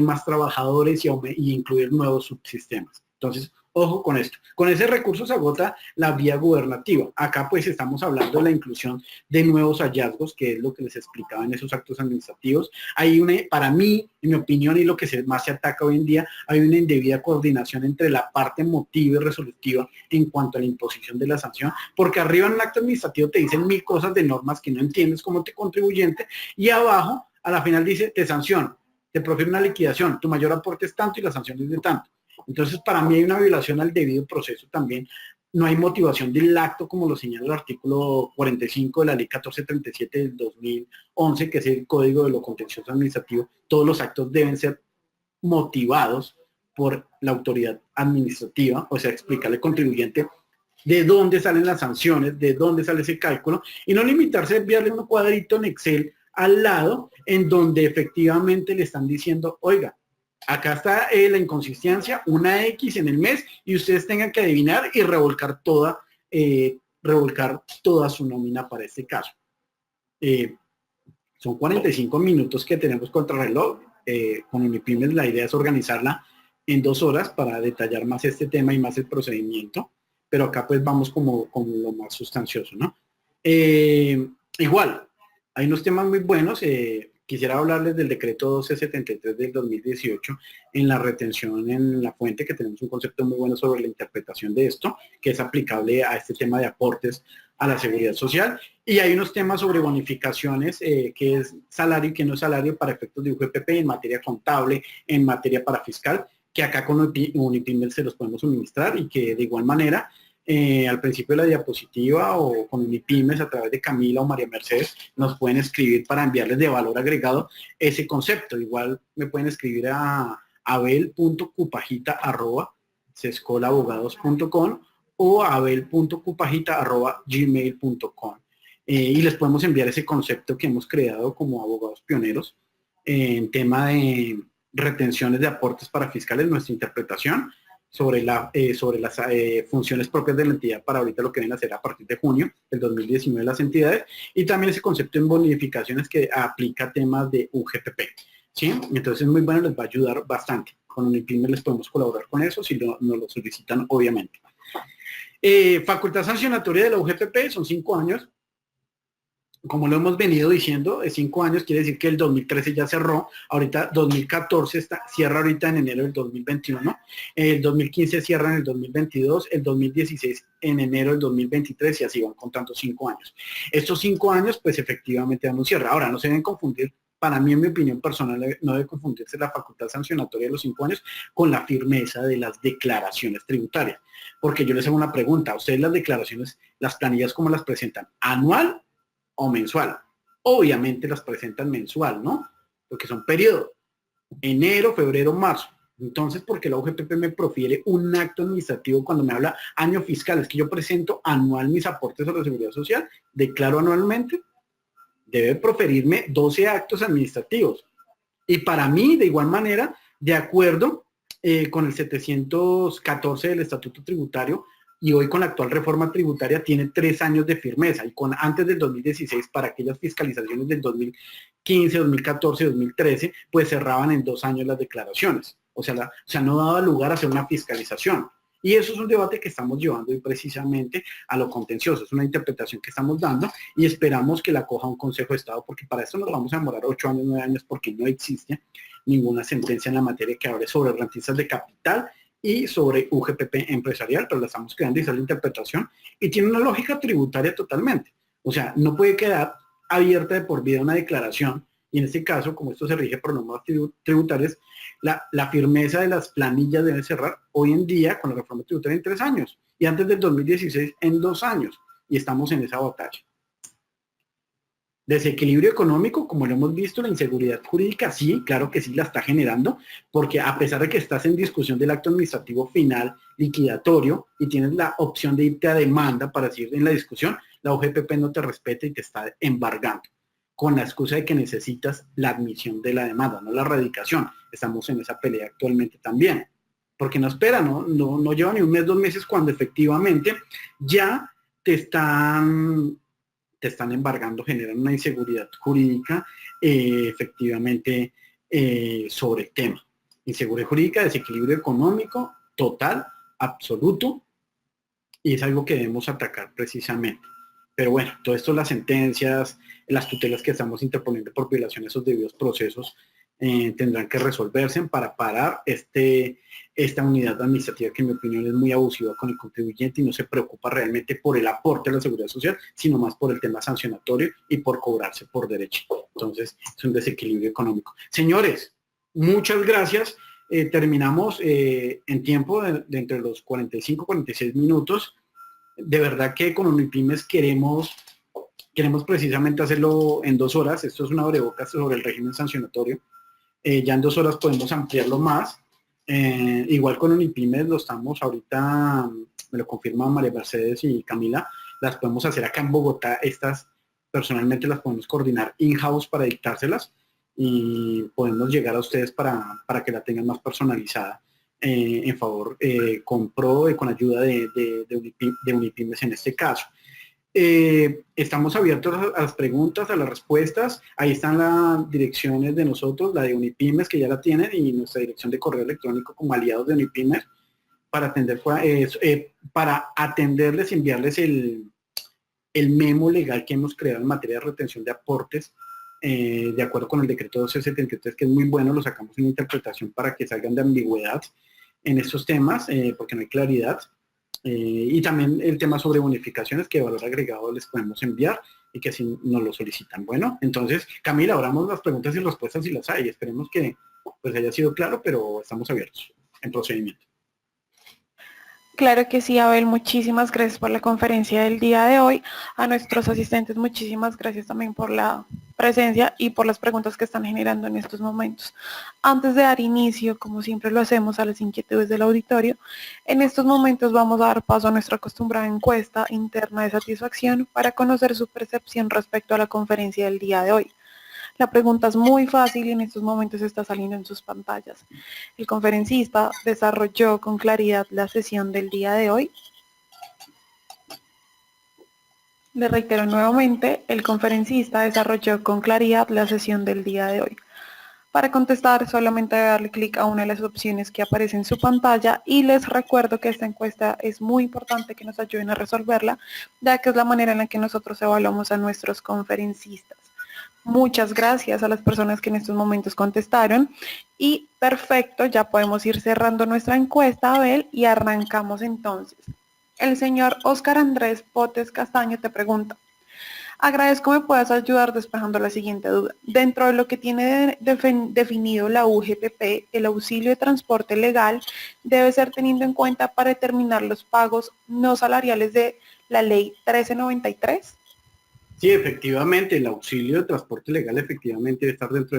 más trabajadores y incluir nuevos subsistemas. Entonces, ojo con esto. Con ese recurso se agota la vía gubernativa. Acá pues estamos hablando de la inclusión de nuevos hallazgos, que es lo que les explicaba en esos actos administrativos. Hay para mí, en mi opinión, y lo que más se ataca hoy en día, hay una indebida coordinación entre la parte emotiva y resolutiva en cuanto a la imposición de la sanción, porque arriba en el acto administrativo te dicen 1000 cosas de normas que no entiendes como contribuyente, y abajo, a la final dice, te sanción, te profiere una liquidación, tu mayor aporte es tanto y la sanción es de tanto. Entonces, para mí hay una violación al debido proceso también. No hay motivación del acto, como lo señala el artículo 45 de la ley 1437 del 2011, que es el Código de lo Contencioso Administrativo. Todos los actos deben ser motivados por la autoridad administrativa, o sea, explicarle al contribuyente de dónde salen las sanciones, de dónde sale ese cálculo, y no limitarse a enviarle un cuadrito en Excel al lado en donde efectivamente le están diciendo, oiga, acá está la inconsistencia, una X en el mes y ustedes tengan que adivinar y revolcar toda su nómina para este caso. Son 45 minutos que tenemos contra reloj. Con Unipymes la idea es organizarla en 2 horas para detallar más este tema y más el procedimiento, pero acá pues vamos como lo más sustancioso, ¿no? Igual, hay unos temas muy buenos. Quisiera hablarles del decreto 1273 del 2018 en la retención en la fuente, que tenemos un concepto muy bueno sobre la interpretación de esto, que es aplicable a este tema de aportes a la seguridad social. Y hay unos temas sobre bonificaciones, que es salario y que no es salario para efectos de UGPP en materia contable, en materia parafiscal, que acá con Unipymes se los podemos suministrar y que de igual manera al principio de la diapositiva o con Unipymes a través de Camila o María Mercedes nos pueden escribir para enviarles de valor agregado ese concepto. Igual me pueden escribir a abel.cupajita@sescolabogados.com o abel.cupajita@gmail.com y les podemos enviar ese concepto que hemos creado como abogados pioneros en tema de retenciones de aportes para fiscales, nuestra interpretación sobre las funciones propias de la entidad para ahorita lo que vienen a hacer a partir de junio del 2019 las entidades, y también ese concepto en bonificaciones que aplica temas de UGPP, ¿sí? Entonces es muy bueno, les va a ayudar bastante. Con Unipymes les podemos colaborar con eso si nos lo solicitan, obviamente. Facultad sancionatoria de la UGPP son 5 años. Como lo hemos venido diciendo, 5 años quiere decir que el 2013 ya cerró, ahorita 2014 cierra ahorita en enero del 2021, el 2015 cierra en el 2022, el 2016 en enero del 2023 y así van contando 5 años. Estos 5 años pues efectivamente dan un cierre. Ahora no se deben confundir, para mí en mi opinión personal no debe confundirse la facultad sancionatoria de los 5 años con la firmeza de las declaraciones tributarias. Porque yo les hago una pregunta, ¿a ustedes las declaraciones, las planillas cómo las presentan? ¿Anual o mensual? Obviamente las presentan mensual, ¿no? porque son periodos, enero, febrero, marzo. Entonces, porque la UGPP me profiere un acto administrativo cuando me habla año fiscal? Es que yo presento anual mis aportes a la Seguridad Social, declaro anualmente, debe proferirme 12 actos administrativos. Y para mí, de igual manera, de acuerdo con el 714 del Estatuto Tributario, y hoy con la actual reforma tributaria tiene 3 años de firmeza, y con antes del 2016 para aquellas fiscalizaciones del 2015, 2014, 2013, pues cerraban en 2 años las declaraciones. O sea, no daba lugar a hacer una fiscalización. Y eso es un debate que estamos llevando hoy precisamente a lo contencioso. Es una interpretación que estamos dando y esperamos que la coja un Consejo de Estado, porque para esto nos vamos a demorar 8 años, 9 años, porque no existe ninguna sentencia en la materia que hable sobre rentistas de capital y sobre UGPP empresarial, pero la estamos creando y esa es la interpretación. Y tiene una lógica tributaria totalmente. O sea, no puede quedar abierta de por vida una declaración, y en este caso, como esto se rige por normas tributarias, la firmeza de las planillas debe cerrar hoy en día con la reforma tributaria en 3 años, y antes del 2016 en 2 años, y estamos en esa batalla. Desequilibrio económico, como lo hemos visto, la inseguridad jurídica, sí, claro que sí la está generando, porque a pesar de que estás en discusión del acto administrativo final liquidatorio y tienes la opción de irte a demanda para seguir en la discusión, la UGPP no te respeta y te está embargando, con la excusa de que necesitas la admisión de la demanda, no la erradicación. Estamos en esa pelea actualmente también, porque no espera, no lleva ni un mes, 2 meses, cuando efectivamente ya te están embargando, generan una inseguridad jurídica efectivamente sobre el tema. Inseguridad jurídica, desequilibrio económico, total, absoluto, y es algo que debemos atacar precisamente. Pero bueno, todo esto, las sentencias, las tutelas que estamos interponiendo por violación a esos debidos procesos, tendrán que resolverse para parar esta unidad administrativa que en mi opinión es muy abusiva con el contribuyente y no se preocupa realmente por el aporte a la seguridad social, sino más por el tema sancionatorio y por cobrarse por derecho. Entonces, es un desequilibrio económico. Señores, muchas gracias. Terminamos en tiempo de entre los 45 y 46 minutos. De verdad que con Unipymes queremos precisamente hacerlo en 2 horas. Esto es una abrebocas sobre el régimen sancionatorio. Ya en 2 horas podemos ampliarlo más. Igual con Unipymes lo estamos ahorita, me lo confirman María Mercedes y Camila, las podemos hacer acá en Bogotá. Estas personalmente las podemos coordinar in-house para dictárselas y podemos llegar a ustedes para que la tengan más personalizada en favor, con con ayuda de Unipymes en este caso. Estamos abiertos a las preguntas, a las respuestas. Ahí están las direcciones de nosotros, la de Unipymes, que ya la tienen, y nuestra dirección de correo electrónico como aliados de Unipymes, para atenderles y enviarles el memo legal que hemos creado en materia de retención de aportes, de acuerdo con el decreto 1273, que es muy bueno. Lo sacamos en interpretación para que salgan de ambigüedad en estos temas, porque no hay claridad. Y también el tema sobre bonificaciones, que de valor agregado les podemos enviar y que así nos lo solicitan. Bueno, entonces, Camila, abramos las preguntas y respuestas si las hay. Esperemos que pues haya sido claro, pero estamos abiertos en procedimiento. Claro que sí, Abel, muchísimas gracias por la conferencia del día de hoy. A nuestros asistentes, muchísimas gracias también por la presencia y por las preguntas que están generando en estos momentos. Antes de dar inicio, como siempre lo hacemos, a las inquietudes del auditorio, en estos momentos vamos a dar paso a nuestra acostumbrada encuesta interna de satisfacción para conocer su percepción respecto a la conferencia del día de hoy. La pregunta es muy fácil y en estos momentos está saliendo en sus pantallas. El conferencista desarrolló con claridad la sesión del día de hoy. Le reitero nuevamente, el conferencista desarrolló con claridad la sesión del día de hoy. Para contestar, solamente debe darle clic a una de las opciones que aparece en su pantalla y les recuerdo que esta encuesta es muy importante que nos ayuden a resolverla, ya que es la manera en la que nosotros evaluamos a nuestros conferencistas. Muchas gracias a las personas que en estos momentos contestaron y perfecto, ya podemos ir cerrando nuestra encuesta, Abel, y arrancamos entonces. El señor Óscar Andrés Potes Castaño te pregunta: agradezco me puedas ayudar despejando la siguiente duda. Dentro de lo que tiene definido la UGPP, el auxilio de transporte legal debe ser tenido en cuenta para determinar los pagos no salariales de la ley 1393. Sí, efectivamente, el auxilio de transporte legal efectivamente debe estar dentro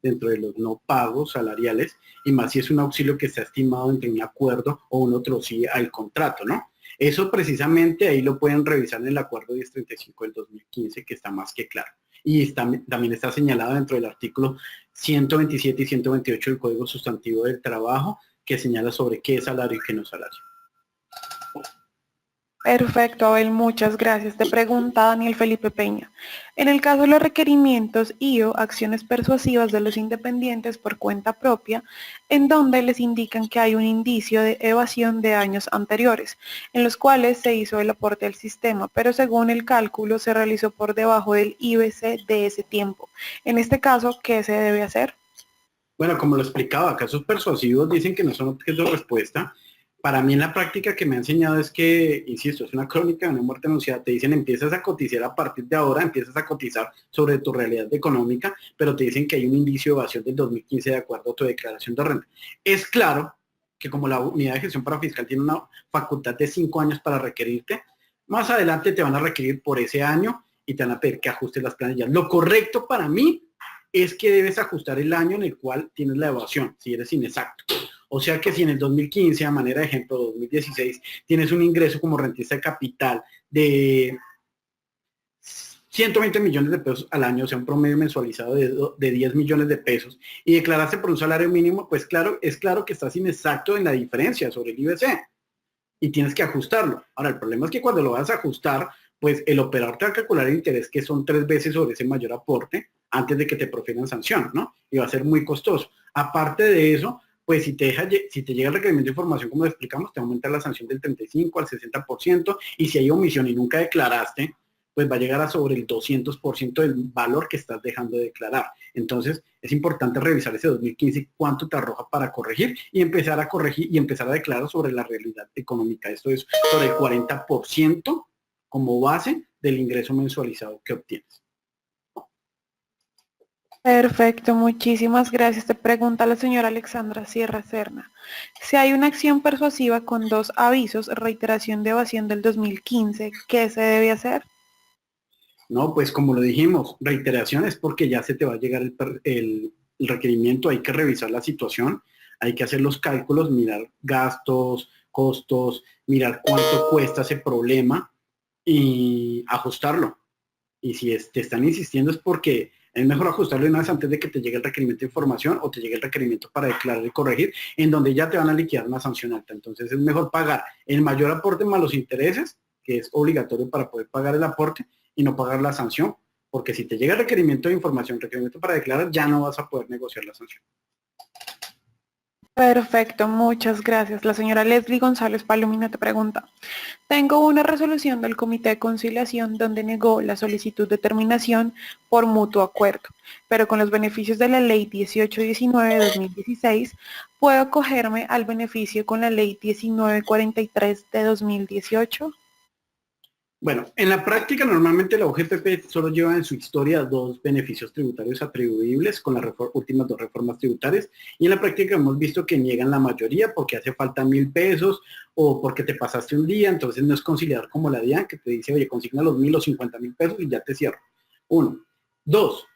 dentro de los no pagos salariales, y más si es un auxilio que está estimado entre un acuerdo o un otro sí al contrato, ¿no? Eso precisamente ahí lo pueden revisar en el acuerdo 1035 del 2015, que está más que claro. Y también está señalado dentro del artículo 127 y 128 del Código Sustantivo del Trabajo, que señala sobre qué es salario y qué no es salario. Perfecto, Abel, muchas gracias. Te pregunta Daniel Felipe Peña. En el caso de los requerimientos o acciones persuasivas de los independientes por cuenta propia, en donde les indican que hay un indicio de evasión de años anteriores, en los cuales se hizo el aporte al sistema, pero según el cálculo se realizó por debajo del IBC de ese tiempo. En este caso, ¿qué se debe hacer? Bueno, como lo explicaba, casos persuasivos dicen que no son objeto de respuesta. Para mí en la práctica que me ha enseñado es que, insisto, es una crónica de una muerte anunciada. Te dicen empiezas a cotizar a partir de ahora, empiezas a cotizar sobre tu realidad económica, pero te dicen que hay un indicio de evasión del 2015 de acuerdo a tu declaración de renta. Es claro que como la unidad de gestión parafiscal tiene una facultad de 5 años para requerirte, más adelante te van a requerir por ese año y te van a pedir que ajustes las planillas. Lo correcto para mí es que debes ajustar el año en el cual tienes la evasión, si eres inexacto. O sea que si en el 2015, a manera de ejemplo, 2016, tienes un ingreso como rentista de capital de 120 millones de pesos al año, o sea, un promedio mensualizado de 10 millones de pesos, y declaraste por un salario mínimo, pues claro, es claro que estás inexacto en la diferencia sobre el IBC y tienes que ajustarlo. Ahora, el problema es que cuando lo vas a ajustar, pues el operador te va a calcular el interés, que son 3 veces sobre ese mayor aporte, antes de que te profieran sanción, ¿no? Y va a ser muy costoso. Aparte de eso, pues si te llega el requerimiento de información, como lo explicamos, te aumenta la sanción del 35 al 60%, y si hay omisión y nunca declaraste, pues va a llegar a sobre el 200% del valor que estás dejando de declarar. Entonces, es importante revisar ese 2015 cuánto te arroja para corregir y empezar a corregir y empezar a declarar sobre la realidad económica. Esto es sobre el 40% como base del ingreso mensualizado que obtienes. Perfecto, muchísimas gracias. Te pregunta la señora Alexandra Sierra Serna. Si hay una acción persuasiva con 2 avisos, reiteración de evasión del 2015, ¿qué se debe hacer? No, pues como lo dijimos, reiteración es porque ya se te va a llegar el requerimiento, hay que revisar la situación, hay que hacer los cálculos, mirar gastos, costos, mirar cuánto cuesta ese problema y ajustarlo. Y si te están insistiendo es porque es mejor ajustarlo de una vez antes de que te llegue el requerimiento de información o te llegue el requerimiento para declarar y corregir, en donde ya te van a liquidar una sanción alta. Entonces es mejor pagar el mayor aporte más los intereses, que es obligatorio para poder pagar el aporte, y no pagar la sanción, porque si te llega el requerimiento de información, requerimiento para declarar, ya no vas a poder negociar la sanción. Perfecto, muchas gracias. La señora Leslie González Palomino te pregunta, tengo una resolución del Comité de Conciliación donde negó la solicitud de terminación por mutuo acuerdo, pero con los beneficios de la Ley 1819 de 2016, ¿puedo acogerme al beneficio con la Ley 1943 de 2018? Bueno, en la práctica normalmente la OGPP solo lleva en su historia 2 beneficios tributarios atribuibles con las últimas 2 reformas tributarias, y en la práctica hemos visto que niegan la mayoría porque hace falta 1.000 pesos o porque te pasaste un día, entonces no es conciliador como la DIAN que te dice, oye, consigna los 1.000 o 50.000 pesos y ya te cierro. 1. 2.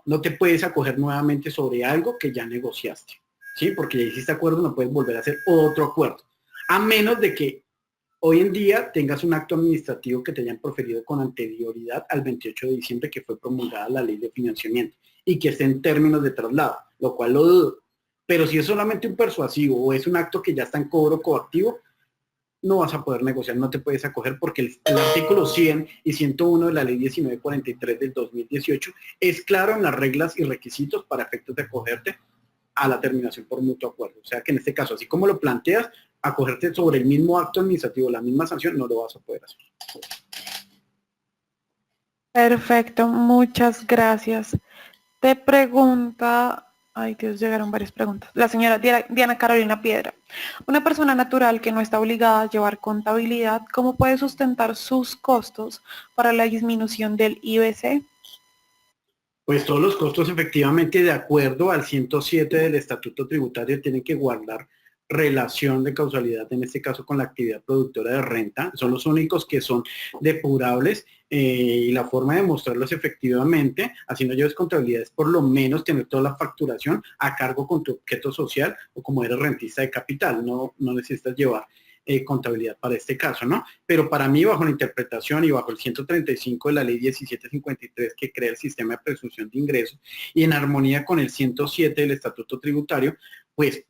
No te puedes acoger nuevamente sobre algo que ya negociaste, ¿sí? Porque ya hiciste acuerdo, no puedes volver a hacer otro acuerdo, a menos de que hoy en día tengas un acto administrativo que te hayan proferido con anterioridad al 28 de diciembre que fue promulgada la ley de financiamiento y que esté en términos de traslado, lo cual lo dudo. Pero si es solamente un persuasivo o es un acto que ya está en cobro coactivo, no vas a poder negociar, no te puedes acoger porque el artículo 100 y 101 de la ley 1943 del 2018 es claro en las reglas y requisitos para efectos de acogerte a la terminación por mutuo acuerdo. O sea que en este caso, así como lo planteas, acogerte sobre el mismo acto administrativo, la misma sanción, no lo vas a poder hacer. Perfecto, muchas gracias. Te pregunta, ay Dios, llegaron varias preguntas. La señora Diana Carolina Piedra. Una persona natural que no está obligada a llevar contabilidad, ¿cómo puede sustentar sus costos para la disminución del IBC? Pues todos los costos efectivamente de acuerdo al 107 del Estatuto Tributario tienen que guardar relación de causalidad, en este caso con la actividad productora de renta, son los únicos que son depurables y la forma de mostrarlos efectivamente, así no lleves contabilidad, es por lo menos tener toda la facturación a cargo con tu objeto social o como eres rentista de capital, no necesitas llevar contabilidad para este caso, ¿no? Pero para mí, bajo la interpretación y bajo el 135 de la ley 1753 que crea el sistema de presunción de ingresos y en armonía con el 107 del estatuto tributario, pues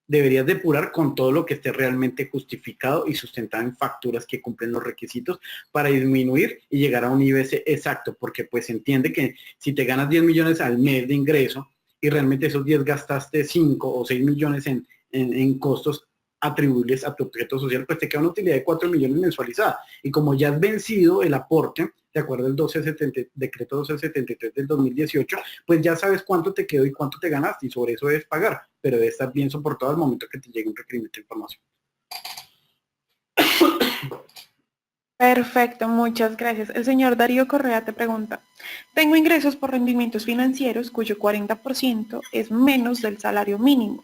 deberías depurar con todo lo que esté realmente justificado y sustentado en facturas que cumplen los requisitos para disminuir y llegar a un IBC exacto, porque pues se entiende que si te ganas 10 millones al mes de ingreso y realmente esos 10 gastaste 5 o 6 millones en costos atribuibles a tu objeto social, pues te queda una utilidad de 4 millones mensualizada. Y como ya has vencido el aporte, de acuerdo al decreto 1273 del 2018, pues ya sabes cuánto te quedó y cuánto te ganaste y sobre eso debes pagar, pero debe estar bien soportado al momento que te llegue un requerimiento de información. Perfecto, muchas gracias. El señor Darío Correa te pregunta, tengo ingresos por rendimientos financieros cuyo 40% es menos del salario mínimo.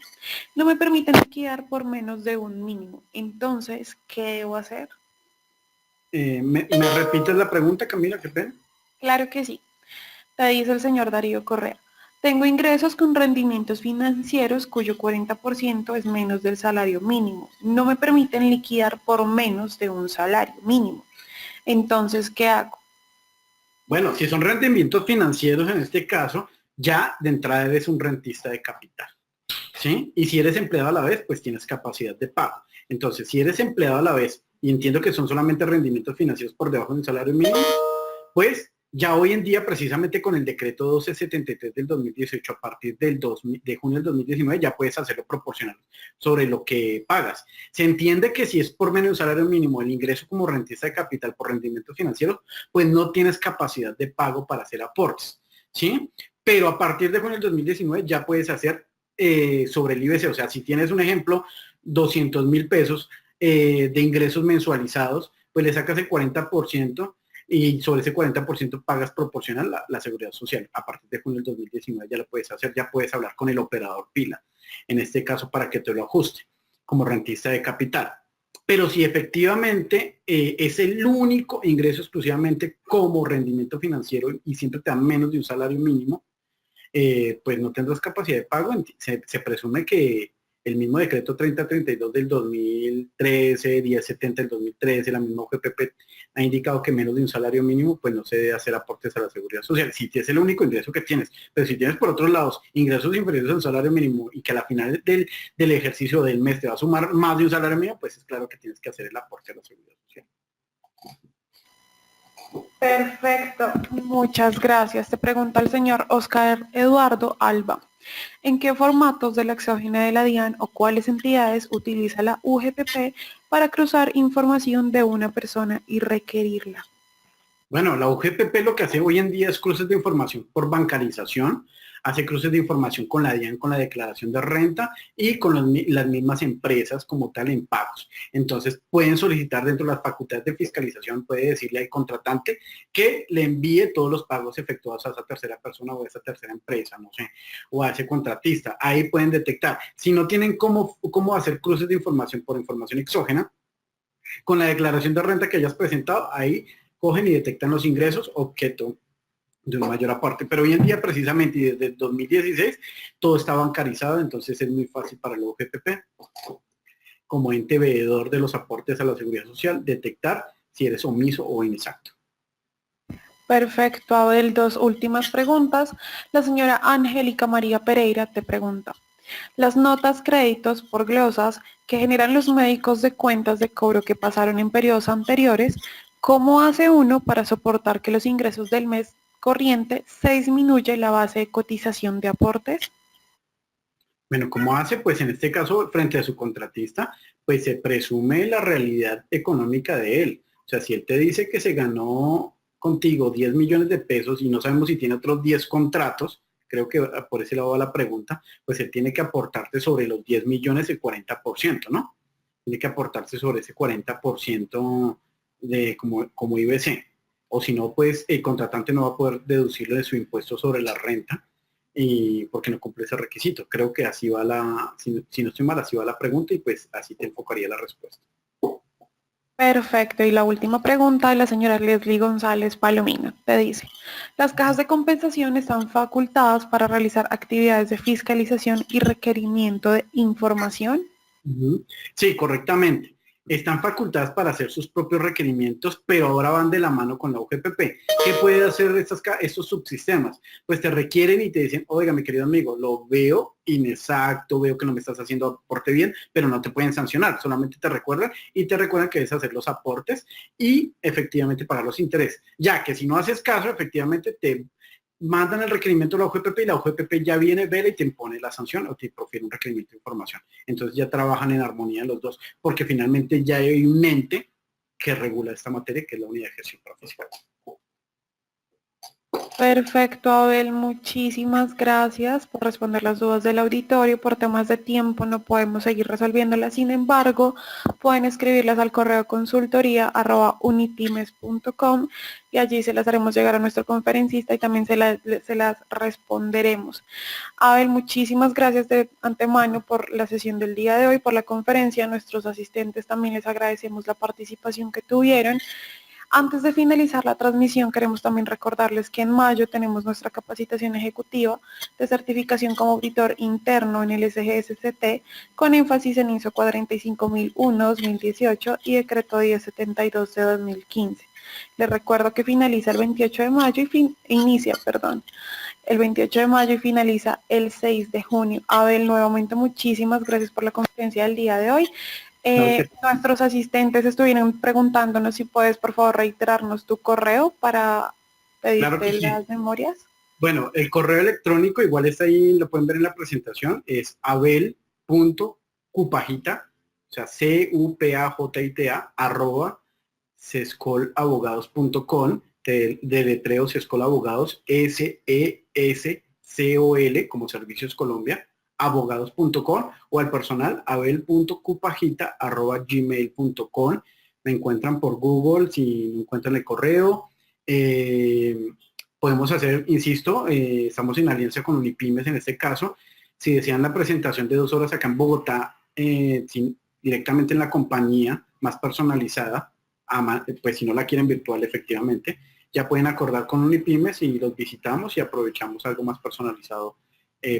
No me permiten liquidar por menos de un mínimo. Entonces, ¿qué debo hacer? ¿Me repites la pregunta, Camila? Qué pena. Claro que sí. Te dice el señor Darío Correa. Tengo ingresos con rendimientos financieros cuyo 40% es menos del salario mínimo. No me permiten liquidar por menos de un salario mínimo. Entonces, ¿qué hago? Bueno, si son rendimientos financieros en este caso, ya de entrada eres un rentista de capital, ¿sí? Y si eres empleado a la vez, pues tienes capacidad de pago. Entonces, si eres empleado a la vez, y entiendo que son solamente rendimientos financieros por debajo del salario mínimo, pues ya hoy en día, precisamente con el decreto 1273 del 2018, a partir de junio del 2019, ya puedes hacerlo proporcional sobre lo que pagas. Se entiende que si es por menos del salario mínimo el ingreso como rentista de capital por rendimientos financieros, pues no tienes capacidad de pago para hacer aportes, ¿sí? Pero a partir de junio del 2019 ya puedes hacer sobre el IBC, o sea, si tienes un ejemplo, 200,000 pesos de ingresos mensualizados, pues le sacas el 40% y sobre ese 40% pagas proporcional la seguridad social. A partir de junio del 2019 ya lo puedes hacer, ya puedes hablar con el operador pila, en este caso para que te lo ajuste como rentista de capital. Pero si efectivamente es el único ingreso exclusivamente como rendimiento financiero y siempre te dan menos de un salario mínimo, pues no tendrás capacidad de pago. Se presume que el mismo decreto 3032 del 2013, 1070 del 2013, la misma UGPP ha indicado que menos de un salario mínimo, pues no se debe hacer aportes a la seguridad social. Si es el único ingreso que tienes, pero si tienes por otros lados ingresos inferiores al salario mínimo y que a la final del ejercicio del mes te va a sumar más de un salario mínimo, pues es claro que tienes que hacer el aporte a la seguridad social. Perfecto, muchas gracias. Te pregunta el señor Oscar Eduardo Alba. ¿En qué formatos de la exógena de la DIAN o cuáles entidades utiliza la UGPP para cruzar información de una persona y requerirla? Bueno, la UGPP lo que hace hoy en día es cruces de información por bancarización, hace cruces de información con la DIAN, con la declaración de renta y con las mismas empresas como tal en pagos. Entonces pueden solicitar dentro de las facultades de fiscalización, puede decirle al contratante que le envíe todos los pagos efectuados a esa tercera persona o a esa tercera empresa, no sé, o a ese contratista. Ahí pueden detectar. Si no tienen cómo hacer cruces de información por información exógena, con la declaración de renta que hayas presentado, ahí cogen y detectan los ingresos objeto de una mayor aporte. Pero hoy en día, precisamente, y desde 2016, todo está bancarizado, entonces es muy fácil para el OGPP, como ente veedor de los aportes a la seguridad social, detectar si eres omiso o inexacto. Perfecto, Abel, dos últimas preguntas. La señora Angélica María Pereira te pregunta, las notas créditos por glosas que generan los médicos de cuentas de cobro que pasaron en periodos anteriores, ¿cómo hace uno para soportar que los ingresos del mes corriente se disminuye la base de cotización de aportes? Bueno, ¿cómo hace? Pues en este caso, frente a su contratista, pues se presume la realidad económica de él. O sea, si él te dice que se ganó contigo 10 millones de pesos y no sabemos si tiene otros 10 contratos, creo que por ese lado va la pregunta, pues él tiene que aportarte sobre los 10 millones el 40%, ¿no? Tiene que aportarse sobre ese 40% de como IBC. O si no, pues el contratante no va a poder deducirlo de su impuesto sobre la renta y porque no cumple ese requisito. Creo que así va si no estoy mal, así va la pregunta y pues así te enfocaría la respuesta. Perfecto. Y la última pregunta de la señora Leslie González Palomino te dice, las cajas de compensación están facultadas para realizar actividades de fiscalización y requerimiento de información. Ujú. Sí, correctamente. Están facultadas para hacer sus propios requerimientos, pero ahora van de la mano con la UGPP. ¿Qué puede hacer estos subsistemas? Pues te requieren y te dicen, oiga, mi querido amigo, lo veo inexacto, veo que no me estás haciendo aporte bien, pero no te pueden sancionar, solamente te recuerdan y te recuerdan que debes hacer los aportes y efectivamente pagar los intereses. Ya que si no haces caso, efectivamente te mandan el requerimiento a la UGPP y la UGPP ya viene, vela y te impone la sanción o te profiere un requerimiento de información. Entonces ya trabajan en armonía los dos, porque finalmente ya hay un ente que regula esta materia, que es la unidad de gestión profesional. Perfecto, Abel, muchísimas gracias por responder las dudas del auditorio. Por temas de tiempo no podemos seguir resolviéndolas, sin embargo, pueden escribirlas al correo consultoría@unipymes.com y allí se las haremos llegar a nuestro conferencista y también se las responderemos. Abel, muchísimas gracias de antemano por la sesión del día de hoy, por la conferencia. A nuestros asistentes también les agradecemos la participación que tuvieron. Antes de finalizar la transmisión, queremos también recordarles que en mayo tenemos nuestra capacitación ejecutiva de certificación como auditor interno en el SGSCT con énfasis en ISO 45001-2018 y Decreto 1072 de 2015. Les recuerdo que finaliza el 28 de mayo el 28 de mayo y finaliza el 6 de junio. Abel, nuevamente muchísimas gracias por la conferencia del día de hoy. Nuestros asistentes estuvieron preguntándonos si puedes por favor reiterarnos tu correo para Claro que pedirte sí. las memorias. Bueno, el correo electrónico igual está ahí, lo pueden ver en la presentación, es abel.cupajita, o sea, CUPAJITA, @sescolabogados.com, de letreo Sescol Abogados, SESCOL, como Servicios Colombia, abogados.com, o al personal abel.cupajita@gmail.com. Me encuentran por Google si no encuentran el correo. Podemos hacer, insisto, estamos en alianza con Unipymes en este caso. Si desean la presentación de 2 horas acá en Bogotá, directamente en la compañía, más personalizada, pues si no la quieren virtual efectivamente, ya pueden acordar con Unipymes y los visitamos y aprovechamos algo más personalizado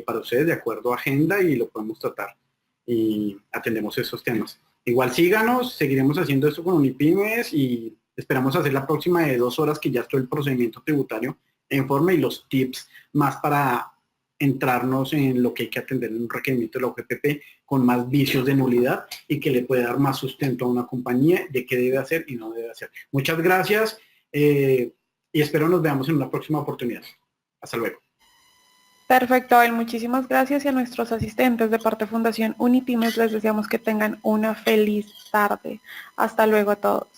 para ustedes de acuerdo a agenda y lo podemos tratar y atendemos esos temas. Igual síganos, seguiremos haciendo esto con Unipymes y esperamos hacer la próxima de 2 horas que ya estoy el procedimiento tributario en forma y los tips más para entrarnos en lo que hay que atender en un requerimiento de la UGPP con más vicios de nulidad y que le puede dar más sustento a una compañía de qué debe hacer y no debe hacer. Muchas gracias y espero nos veamos en una próxima oportunidad. Hasta luego. Perfecto, Abel, muchísimas gracias y a nuestros asistentes de parte Fundación Unipymes les deseamos que tengan una feliz tarde. Hasta luego a todos.